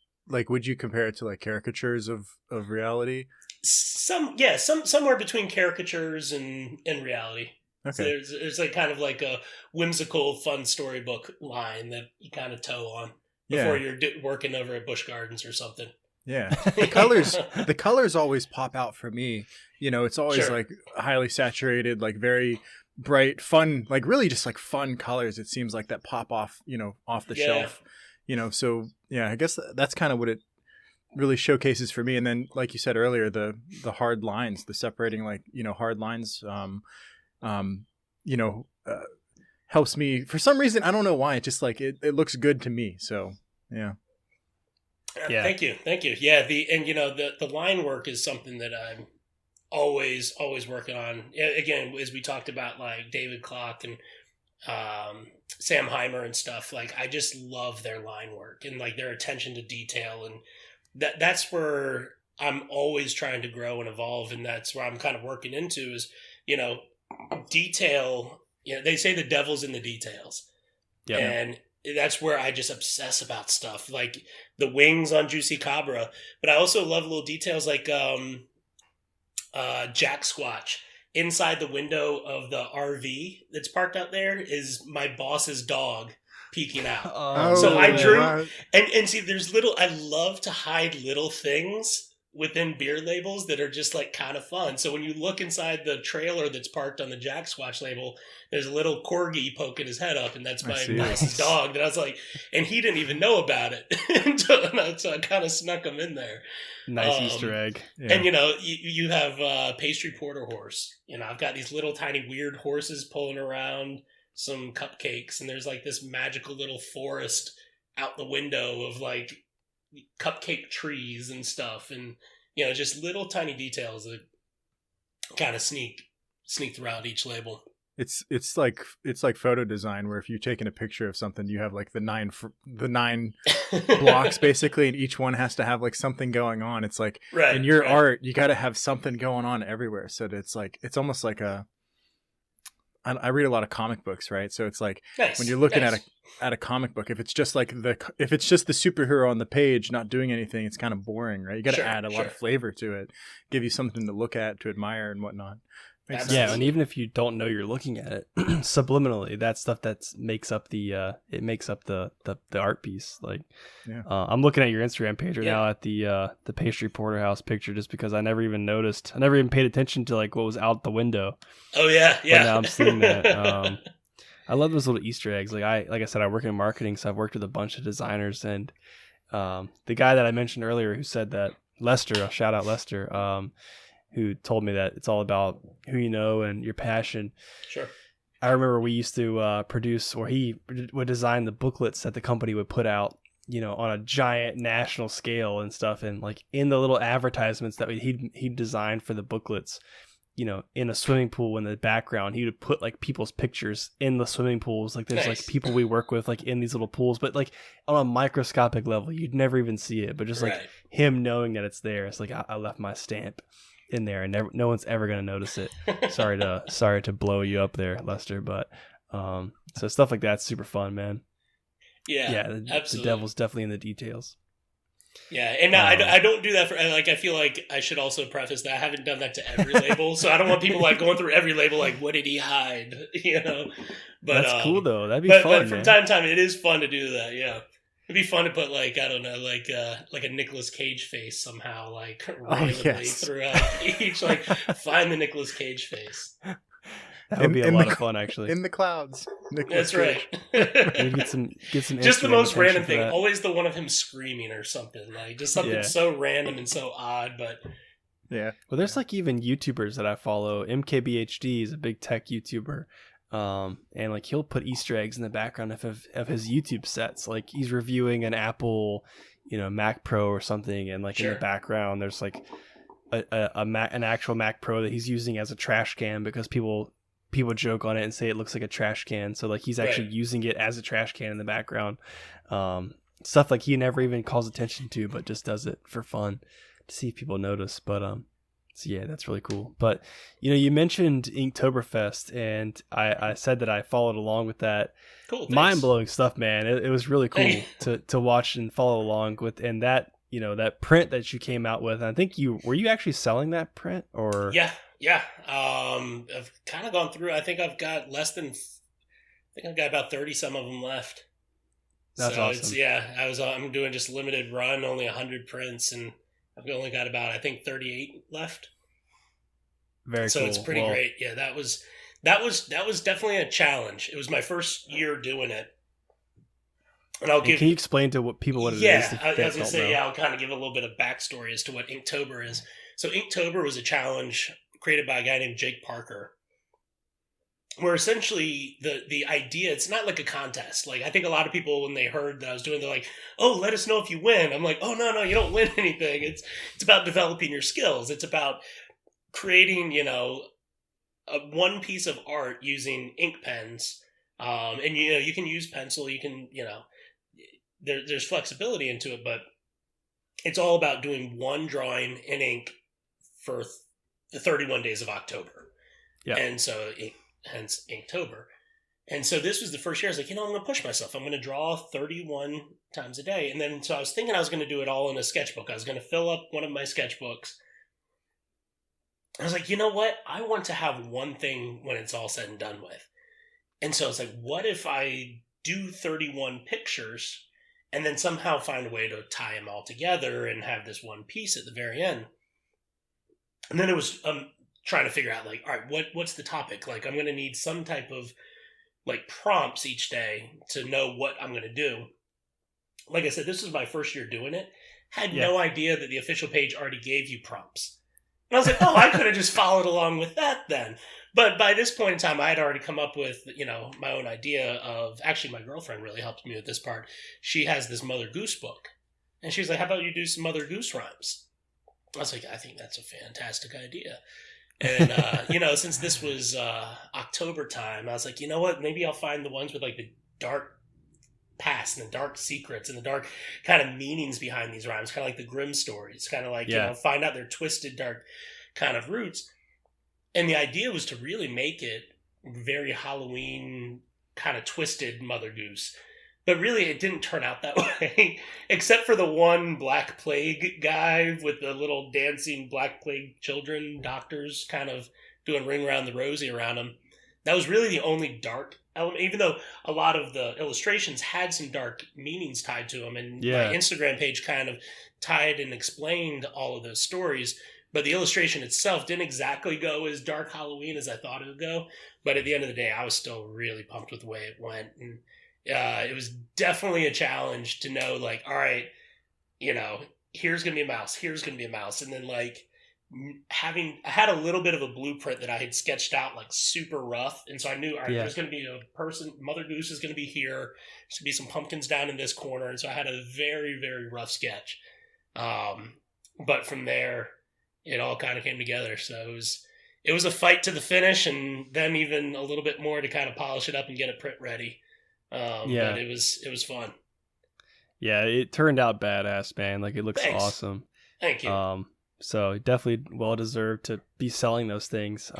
would you compare it to like caricatures of reality? Somewhere between caricatures and reality. Okay. So there's like kind of like a whimsical, fun storybook line that you kind of toe on before you're working over at Busch Gardens or something. Yeah, the colors always pop out for me. It's always like highly saturated, like very bright, fun, like really just like fun colors. It seems like that pop off, off the shelf. So yeah, I guess that's kind of what it really showcases for me. And then, like you said earlier, the hard lines, the separating, like hard lines, helps me for some reason. I don't know why. It just like it looks good to me. So yeah. Thank you. Yeah, the line work is something that I'm always working on. Again, as we talked about, like David Clock and Sam Heimer and stuff. Like I just love their line work and like their attention to detail, and that's where I'm always trying to grow and evolve, and that's where I'm kind of working into is detail. They say the devil's in the details, and that's where I just obsess about stuff like the wings on Juicy Cabra. But I also love little details like Jack Squatch. Inside the window of the RV that's parked out there is my boss's dog peeking out. So I drew, and see, I love to hide little things within beer labels that are just like kind of fun. So when you look inside the trailer that's parked on the Jack Squatch label, there's a little corgi poking his head up, and that's my boss's dog. That I was like, and he didn't even know about it. So I kind of snuck him in there. Nice Easter egg. Yeah. And you have pastry porter horse. I've got these little tiny weird horses pulling around some cupcakes, and there's like this magical little forest out the window of like cupcake trees and stuff, and just little tiny details that kind of sneak throughout each label. It's like photo design, where if you're taking a picture of something, you have like the nine blocks basically, and each one has to have like something going on. It's like in your art, you got to have something going on everywhere. So it's like it's almost like I read a lot of comic books, right? So it's like when you're looking at a comic book, if it's just the superhero on the page not doing anything, it's kind of boring, right? You got to add a lot of flavor to it, give you something to look at, to admire, and whatnot. Yeah, and even if you don't know you're looking at it subliminally, that stuff that makes up the art piece. Like, I'm looking at your Instagram page right now at the pastry porterhouse picture, just because I never even noticed. I never even paid attention to like what was out the window. Oh yeah. But now I'm seeing that. I love those little Easter eggs. Like I said, I work in marketing, so I've worked with a bunch of designers, and the guy that I mentioned earlier who said that, Lester, I'll shout out Lester. Who told me that it's all about who you know and your passion. Sure. I remember we used to produce, or he would design the booklets that the company would put out, on a giant national scale and stuff. And like in the little advertisements that he'd designed for the booklets, in a swimming pool in the background, he would put like people's pictures in the swimming pools. Like there's like people we work with like in these little pools, but like on a microscopic level, you'd never even see it. But just like him knowing that it's there, it's like I left my stamp in there, and no one's ever going to notice it. Sorry to blow you up there, Lester, but so stuff like that's super fun, man. The devil's definitely in the details. Yeah, and I don't do that for, like, I feel like I should also preface that I haven't done that to every label, so I don't want people like going through every label like, what did he hide? But that's cool though. That'd be fun. But from time to time, it is fun to do that. It'd be fun to put like, I don't know, like a Nicolas Cage face somehow, like Oh, randomly yes. throughout each, like find the Nicolas Cage face. That would be a In lot the of fun, actually. In the clouds. Nicolas That's Cage. right. Maybe get some Just the Instagram most attention random for thing. that. Always the one of him screaming or something. Like just something Yeah. so random and so odd, but Yeah. Well, there's like even YouTubers that I follow. MKBHD is a big tech YouTuber. And like he'll put Easter eggs in the background of his YouTube sets. Like he's reviewing an Apple, Mac Pro or something, and like in Sure. the background there's like an actual Mac Pro that he's using as a trash can because people joke on it and say it looks like a trash can. So like he's actually Right. using it as a trash can in the background. Stuff like he never even calls attention to, but just does it for fun to see if people notice. But so yeah, that's really cool. But you mentioned Inktoberfest, and I said that I followed along with that. cool. Thanks. Mind blowing stuff, man. It was really cool Hey. to watch and follow along with, and that that print that you came out with. I think were you actually selling that print or Yeah. I've kind of gone through. I think I've got about 30 some of them left. That's so awesome. I'm doing just limited run, only 100 prints, and I've only got about, I think, 38 left. Very So cool. it's pretty Well, great. Yeah, that was definitely a challenge. It was my first year doing it. And and can you explain to people what it is? Yeah, if I they was going don't to say, know? I'll kind of give a little bit of backstory as to what Inktober is. So Inktober was a challenge created by a guy named Jake Parker, where essentially the idea, it's not like a contest. Like I think a lot of people, when they heard that I was doing, they're like, oh, let us know if you win. I'm like, oh, no, you don't win anything. It's about developing your skills. It's about creating, one piece of art using ink pens. And you can use pencil, you can, there's flexibility into it, but it's all about doing one drawing in ink for the 31 days of October. Yeah. And so hence Inktober. And so this was the first year I was like, I'm going to push myself. I'm going to draw 31 times a day. And then so I was thinking I was going to do it all in a sketchbook. I was going to fill up one of my sketchbooks. I was like, you know what? I want to have one thing when it's all said and done with. And so it's like, what if I do 31 pictures and then somehow find a way to tie them all together and have this one piece at the very end? And then it was trying to figure out, like, all right, what's the topic? Like, I'm going to need some type of, like, prompts each day to know what I'm going to do. Like I said, this was my first year doing it. Had no idea that the official page already gave you prompts. And I was like, oh, I could have just followed along with that then. But by this point in time, I had already come up with, my own idea of, actually, my girlfriend really helped me with this part. She has this Mother Goose book. And she was like, how about you do some Mother Goose rhymes? I was like, I think that's a fantastic idea. And, since this was October time, I was like, you know what? Maybe I'll find the ones with, like, the dark past and the dark secrets and the dark kind of meanings behind these rhymes, kind of like the Grimm stories, kind of like, find out their twisted, dark kind of roots. And the idea was to really make it very Halloween kind of twisted Mother Goose. But really, it didn't turn out that way, except for the one Black Plague guy with the little dancing Black Plague children, doctors, kind of doing Ring Around the Rosie around him. That was really the only dark element, even though a lot of the illustrations had some dark meanings tied to them. And my Instagram page kind of tied and explained all of those stories. But the illustration itself didn't exactly go as dark Halloween as I thought it would go. But at the end of the day, I was still really pumped with the way it went. And it was definitely a challenge to know, like, all right, here's going to be a mouse, here's going to be a mouse. And then, like, I had a little bit of a blueprint that I had sketched out, like, super rough. And so I knew, all right, there's going to be a person, Mother Goose is going to be here. There's going to be some pumpkins down in this corner. And so I had a very, very rough sketch. But from there, it all kind of came together. So it was a fight to the finish, and then even a little bit more to kind of polish it up and get it print ready. But it was fun. Yeah, it turned out badass, man. Like, it looks awesome. Thank you. So definitely well deserved to be selling those things.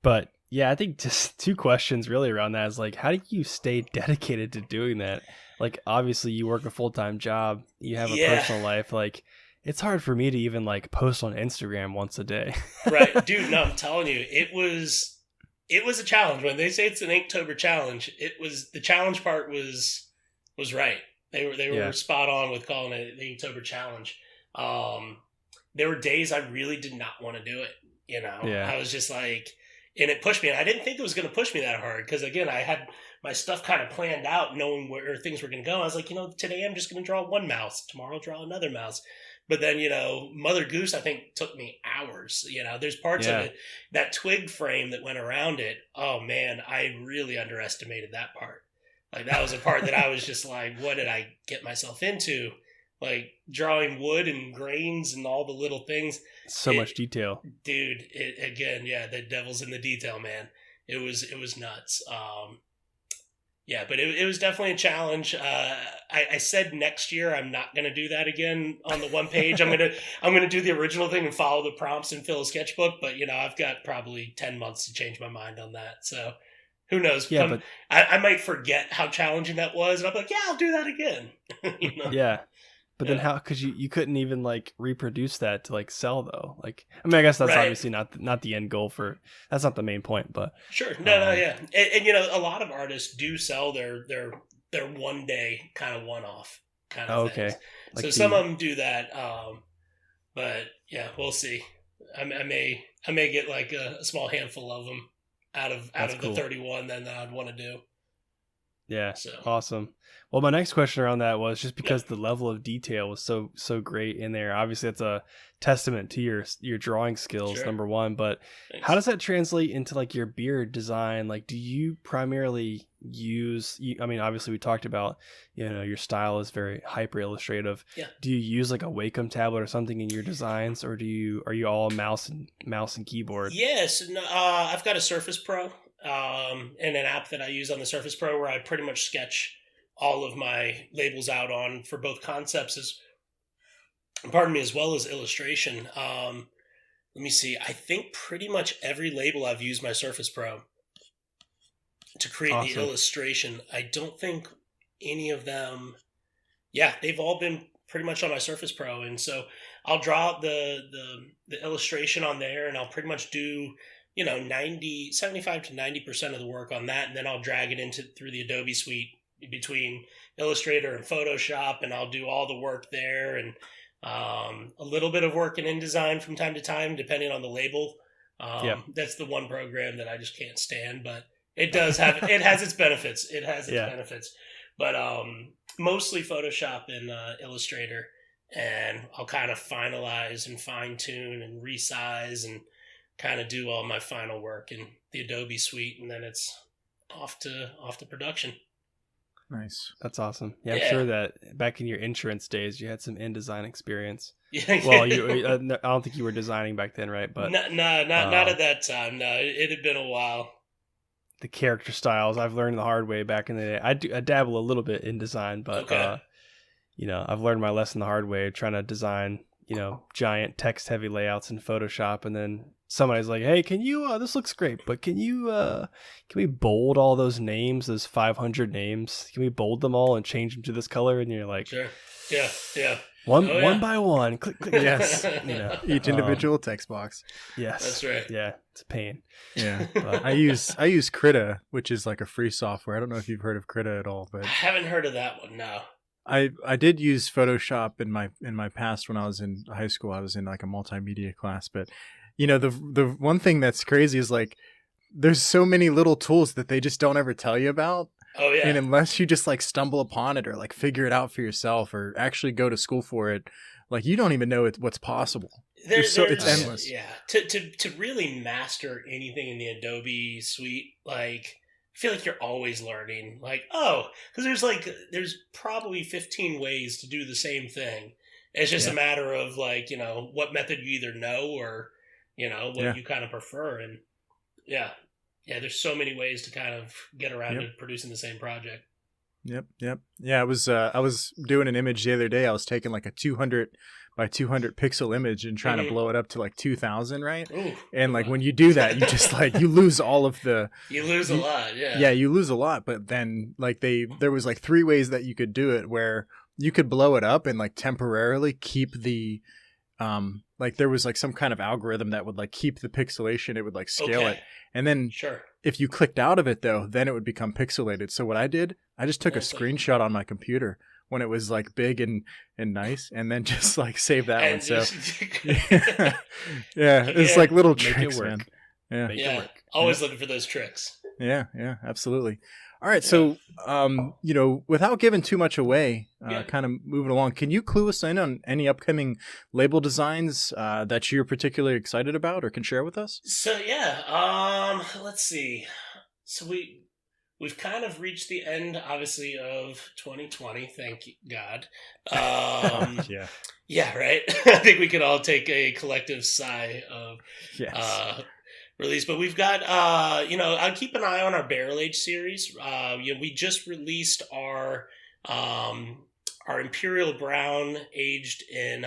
But yeah, I think just two questions really around that is, like, how do you stay dedicated to doing that? Like, obviously you work a full-time job, you have a personal life. Like, it's hard for me to even, like, post on Instagram once a day. Right, dude. No, I'm telling you, it was a challenge. When they say it's an Inktober challenge, the challenge part was right. They were spot on with calling it the Inktober Challenge. There were days I really did not want to do it. I was just like, and it pushed me. And I didn't think it was going to push me that hard because, again, I had my stuff kind of planned out, knowing where things were going to go. I was like, today I'm just going to draw one mouse. Tomorrow I'll draw another mouse. But then, Mother Goose, I think, took me hours. There's parts of it, that twig frame that went around it. Oh, man, I really underestimated that part. Like, that was a part that I was just like, what did I get myself into? Like, drawing wood and grains and all the little things. So much detail. Dude, the devil's in the detail, man. It was nuts. But it was definitely a challenge. I said next year I'm not going to do that again on the one page. I'm gonna do the original thing and follow the prompts and fill a sketchbook. But I've got probably 10 months to change my mind on that. So who knows? Yeah, I might forget how challenging that was, and I'll be like, I'll do that again. Yeah. But then how? Because you couldn't even like reproduce that to like sell though. Like, I mean, I guess that's obviously not the end goal for. That's not the main point, but sure, yeah, and a lot of artists do sell their one day kind of one off kind of things. Like so some of them do that, but yeah, we'll see. I may get like a small handful of them out of the 31 then that I'd want to do. Yeah, so. Awesome. Well, my next question around that was just because the level of detail was so great in there. Obviously, that's a testament to your drawing skills, number one. But Thanks. How does that translate into like your beard design? Like, do you primarily use? I mean, obviously, we talked about your style is very hyper illustrative. Yeah. Do you use like a Wacom tablet or something in your designs, or are you all mouse and keyboard? Yes, I've got a Surface Pro. And an app that I use on the Surface Pro where I pretty much sketch all of my labels out on for both concepts as well as illustration. Let me see. I think pretty much every label I've used my Surface Pro to create the illustration. I don't think any of them. Yeah, they've all been pretty much on my Surface Pro, and so I'll draw the illustration on there, and I'll pretty much do 75 to 90% of the work on that, and then I'll drag it through the Adobe suite between Illustrator and Photoshop, and I'll do all the work there, and a little bit of work in InDesign from time to time, depending on the label. That's the one program that I just can't stand, but it does have it has its benefits. It has its benefits, but mostly Photoshop and Illustrator, and I'll kind of finalize and fine tune and resize and kind of do all my final work in the Adobe suite, and then it's off to production. Nice. That's awesome. Yeah, I'm sure that back in your insurance days, you had some InDesign experience. Yeah. Well, I don't think you were designing back then, right? But not at that time. No, it had been a while. The character styles I've learned the hard way back in the day. I dabble a little bit in design, but I've learned my lesson the hard way, trying to design giant text heavy layouts in Photoshop, and then somebody's like, hey, can you this looks great, but can we bold all those names, those 500 names? Can we bold them all and change them to this color? And you're like, sure. Yeah. One by one, click. Yes. Each individual text box. Yes. That's right. Yeah, it's a pain. Yeah. But I use Krita, which is like a free software. I don't know if you've heard of Krita at all, but I haven't heard of that one. No. I did use Photoshop in my past when I was in high school. I was in like a multimedia class, but the one thing that's crazy is like there's so many little tools that they just don't ever tell you about. Oh yeah. And unless you just like stumble upon it or like figure it out for yourself or actually go to school for it, like you don't even know what's possible. It's endless. Yeah. To really master anything in the Adobe suite, like I feel like you're always learning. Like, because there's probably 15 ways to do the same thing. It's just a matter of like, what method you either know or, what you kind of prefer. And there's so many ways to kind of get around to producing the same project. Yep. Yeah, I was doing an image the other day. I was taking like a 200 by 200 pixel image and trying to blow it up to like 2000, right? Ooh, and like when you do that, you just like you lose all of the you lose a lot. Yeah, you lose a lot, but then like there was like 3 ways that you could do it where you could blow it up and like temporarily keep the like there was like some kind of algorithm that would like keep the pixelation. It would like scale it. And then if you clicked out of it though, then it would become pixelated. So what I did, I just took a screenshot on my computer when it was like big and nice, and then just like save that And one. So just- yeah, it's like little Make it tricks, work. man. Yeah. Make it yeah, work. always looking for those tricks. Yeah, absolutely. All right, so without giving too much away, Yeah. kind of moving along, can you clue us in on any upcoming label designs that you're particularly excited about or can share with us? So let's see. So we've kind of reached the end, obviously, of 2020. Thank God. Yeah. Yeah, right. I think we could all take a collective sigh of Yes. release, but we've got I'll keep an eye on our barrel age series. We just released our Imperial Brown aged in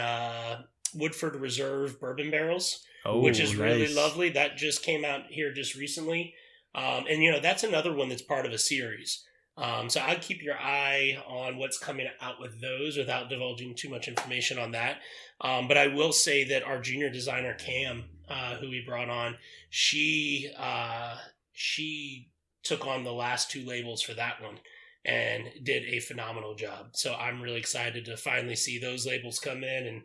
Woodford Reserve bourbon barrels, Oh, which is really nice. lovely. That just came out here just recently. And that's another one that's part of a series. So I'd keep your eye on what's coming out with those without divulging too much information on that. But I will say that our junior designer, Cam, who we brought on, she took on the last two labels for that one and did a phenomenal job. So I'm really excited to finally see those labels come in and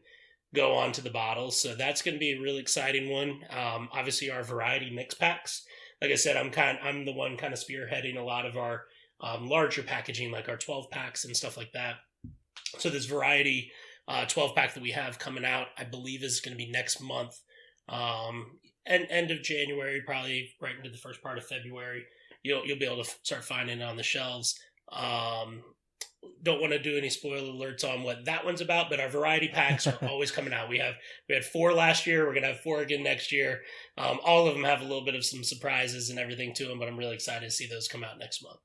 go on to the bottles. So that's going to be a really exciting one. Obviously, our variety mix packs. Like I said, I'm the one kind of spearheading a lot of our larger packaging, like our 12 packs and stuff like that. So this variety 12 pack that we have coming out, I believe, is going to be next month, and end of January, probably right into the first part of February. You'll be able to start finding it on the shelves. Don't want to do any spoiler alerts on what that one's about, but our variety packs are always coming out. We had 4 last year. We're going to have 4 again next year. All of them have a little bit of some surprises and everything to them, but I'm really excited to see those come out next month.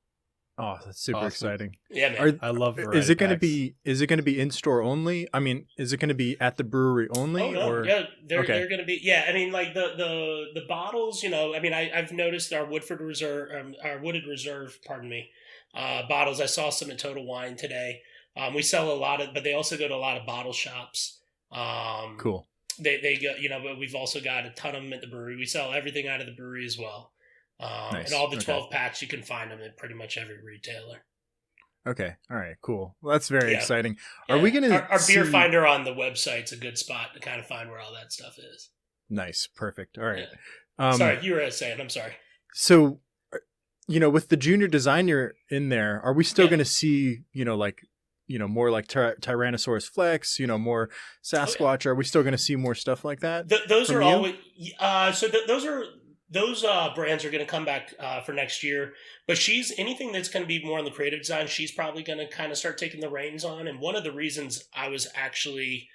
Oh, that's super Awesome. exciting. Yeah, man. I love variety Is it going to packs. be in store only? I mean, is it going to be at the brewery only? Oh no, or yeah, they're Okay. going to be. Yeah, I mean, like the bottles. I mean, I've noticed our Woodford Reserve, our Wooded Reserve, pardon me, bottles. I saw some at Total Wine today. We sell a lot of, but they also go to a lot of bottle shops. Cool. They go, but we've also got a ton of them at the brewery. We sell everything out of the brewery as well. Nice. And all the Okay. 12 packs, you can find them at pretty much every retailer. Okay. All right. Cool. Well, that's very Yeah. exciting. Yeah. Are we going to our beer finder on the website's a good spot to kind of find where all that stuff is. Nice. Perfect. All right. Sorry, you were saying. I'm sorry. So, with the junior designer in there, are we still Yeah. going to see, more like Tyrannosaurus Flex, more Sasquatch? Are we still going to see more stuff like that? Those from are you? always those brands are going to come back for next year. But anything that's going to be more on the creative design, she's probably going to kind of start taking the reins on. And one of the reasons I was actually,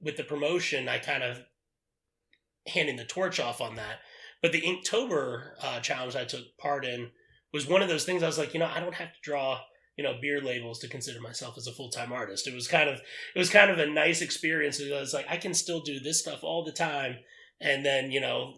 with the promotion, I kind of handing the torch off on that. But the Inktober challenge I took part in was one of those things. I was like, I don't have to draw beer labels to consider myself as a full-time artist. It was kind of a nice experience. I was like, I can still do this stuff all the time. And then,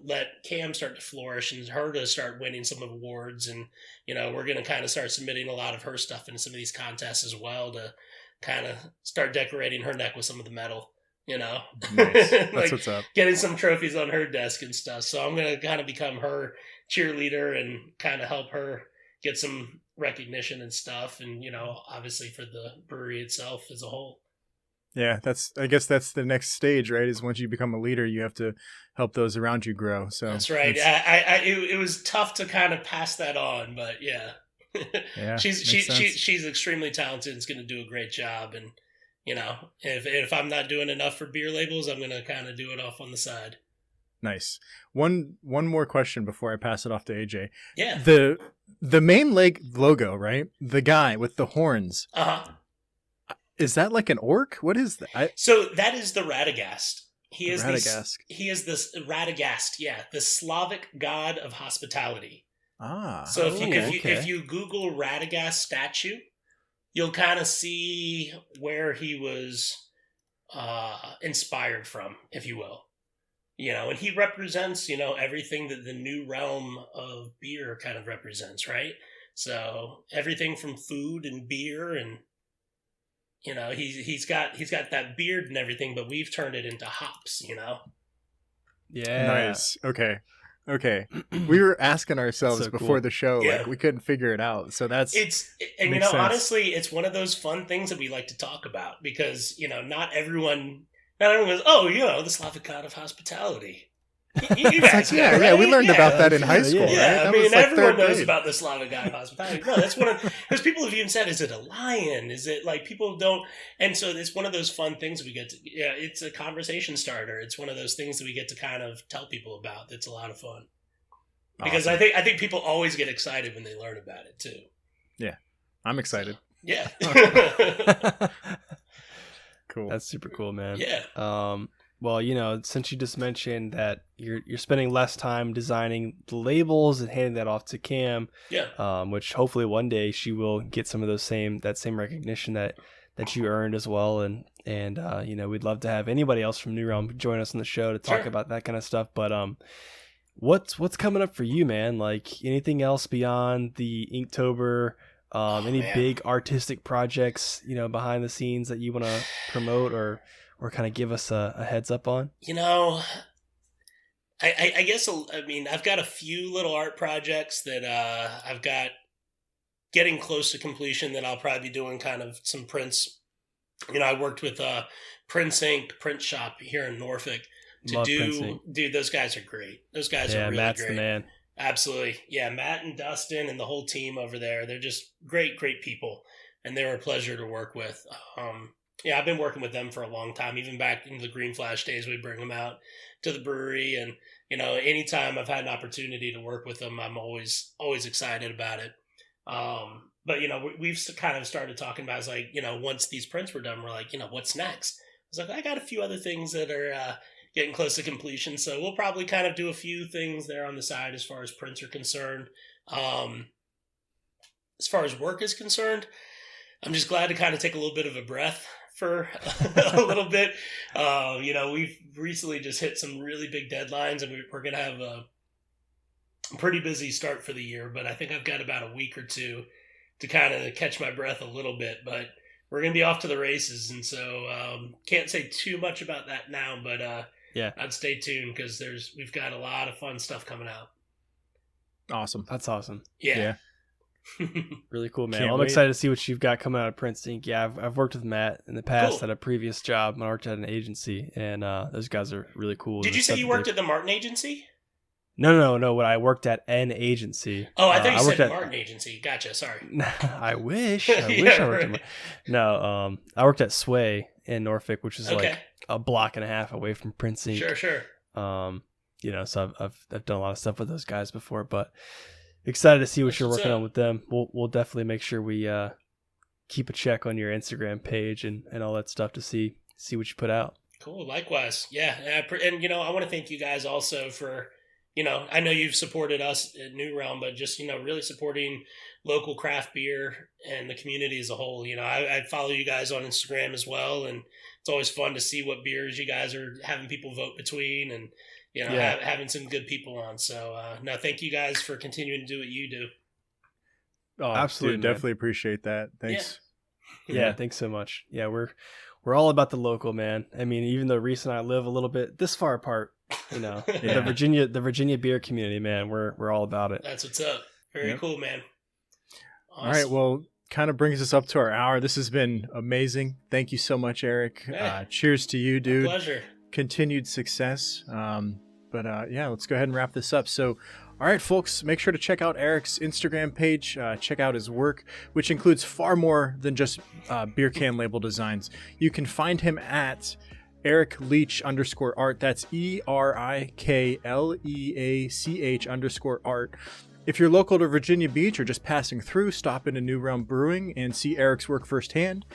let Cam start to flourish and her to start winning some awards. And, we're going to kind of start submitting a lot of her stuff into some of these contests as well to kind of start decorating her neck with some of the metal, Nice. That's like what's up. getting some trophies on her desk and stuff. So I'm going to kind of become her cheerleader and kind of help her get some recognition and stuff. And, obviously for the brewery itself as a whole. Yeah, I guess that's the next stage, right? Is once you become a leader, you have to help those around you grow. So that's right. It was tough to kind of pass that on, but yeah, Yeah, she's extremely talented and is going to do a great job. And if I'm not doing enough for beer labels, I'm going to kind of do it off on the side. Nice. One more question before I pass it off to AJ. Yeah. The main logo, right? The guy with the horns. Is that like an orc? What is that? So that is the Radagast. He is Radagast. He is this Radagast. Yeah, the Slavic god of hospitality. So if you Google Radagast statue, you'll kind of see where he was inspired from, if you will. And he represents, everything that the new realm of beer kind of represents, right? So everything from food and beer and, he's got that beard and everything, but we've turned it into hops, Yeah. Nice. Okay. Okay, we were asking ourselves So before cool. the show, Yeah. like we couldn't figure it out. So that's And you makes know, sense. honestly, it's one of those fun things that we like to talk about because, you know, not everyone goes, oh, you know, the Slavic god of hospitality. You It's guys like, know, yeah, right? we learned about that in high school, Yeah. right? Yeah, That I was mean, like everyone third knows grade. about the Slavic god of hospitality. No, that's one of, because people have even said, is it a lion? Is it like people don't, and so it's one of those fun things we get to, yeah, it's a conversation starter. It's one of those things that we get to kind of tell people about. That's a lot of fun. Because Awesome. I think people always get excited when they learn about it too. I'm excited. Yeah. Cool. That's super cool, man. Yeah. Well, you know, since you just mentioned that you're spending less time designing the labels and handing that off to Cam, Yeah. which hopefully one day she will get some of that same recognition that you earned as well, and you know, we'd love to have anybody else from New Realm join us on the show to talk Sure. about that kind of stuff. But what's coming up for you, man? Like anything else beyond the Inktober? Any man. big artistic projects, you know, behind the scenes that you want to promote or kind of give us a heads up on? You know, I guess, I mean, I've got a few little art projects that I've got getting close to completion that I'll probably be doing kind of some prints. You know, I worked with Prince Ink print shop here in Norfolk to Love Prince Ink. dude, those guys are great. Those guys Yeah, are really Matt's great. the man. Absolutely. Yeah, Matt and Dustin and the whole team over there, they're just great people. And they were a pleasure to work with. Yeah, I've been working with them for a long time. Even back in the Green Flash days, we bring them out to the brewery. And, you know, anytime I've had an opportunity to work with them, I'm always excited about it. But, you know, we've kind of started talking about, it's like, you know, once these prints were done, we're like, you know, what's next? I was like, I got a few other things that are getting close to completion. So we'll probably kind of do a few things there on the side as far as prints are concerned. As far as work is concerned, I'm just glad to kind of take a little bit of a breath for a little bit. You know, we've recently just hit some really big deadlines, and we're going to have a pretty busy start for the year, but I think I've got about a week or two to kind of catch my breath a little bit, but we're going to be off to the races. And so can't say too much about that now, but Yeah, I'd stay tuned because we've got a lot of fun stuff coming out. Awesome. that's awesome. Yeah. Really cool, man. Can't Well, I'm wait. excited to see what you've got coming out of Prince Ink. Yeah, I've worked with Matt in the past Cool. at a previous job. I worked at an agency, and those guys are really cool. Did you say you worked at the Martin Agency? No. What I worked at an agency. Oh, I thought you worked said at Martin Agency. Gotcha. Sorry. I wish. Yeah, I worked right. No, I worked at Sway in Norfolk, which is Okay. like a block and a half away from Prince Ink. Sure. You know, so I've done a lot of stuff with those guys before, but excited to see what That's you're what's working up. on with them. We'll definitely make sure we keep a check on your Instagram page and all that stuff to see what you put out. Cool. Likewise. Yeah. And, you know, I want to thank you guys also for, you know, I know you've supported us at New Realm, but just, you know, really supporting local craft beer and the community as a whole. You know, I follow you guys on Instagram as well, and it's always fun to see what beers you guys are having people vote between, and, you know, Yeah. having some good people on. So, no, thank you guys for continuing to do what you do. Oh, Absolutely, dude, man. definitely appreciate that. Thanks. Yeah, thanks so much. Yeah, we're all about the local, man. I mean, even though Reese and I live a little bit this far apart, you know, Yeah. the Virginia beer community, man, we're all about it. That's what's up. Very Yep. cool, man. All right. Well, kind of brings us up to our hour. This has been amazing. Thank you so much, Eric. Yeah. Cheers to you, dude. Pleasure. Continued success. But yeah, let's go ahead and wrap this up. So, all right, folks, make sure to check out Erik's Instagram page. Check out his work, which includes far more than just beer can label designs. You can find him at Erik Leach _art. That's ERIKLEACH _art. If you're local to Virginia Beach or just passing through, stop into New Realm Brewing and see Erik's work firsthand.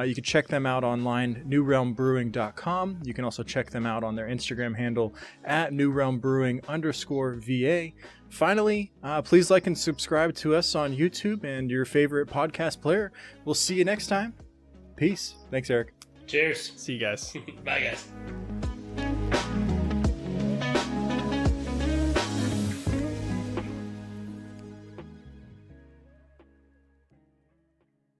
You can check them out online, newrealmbrewing.com. You can also check them out on their Instagram handle at newrealmbrewing _VA. Finally, please like and subscribe to us on YouTube and your favorite podcast player. We'll see you next time. Peace. Thanks, Erik. Cheers. See you guys. Bye, guys.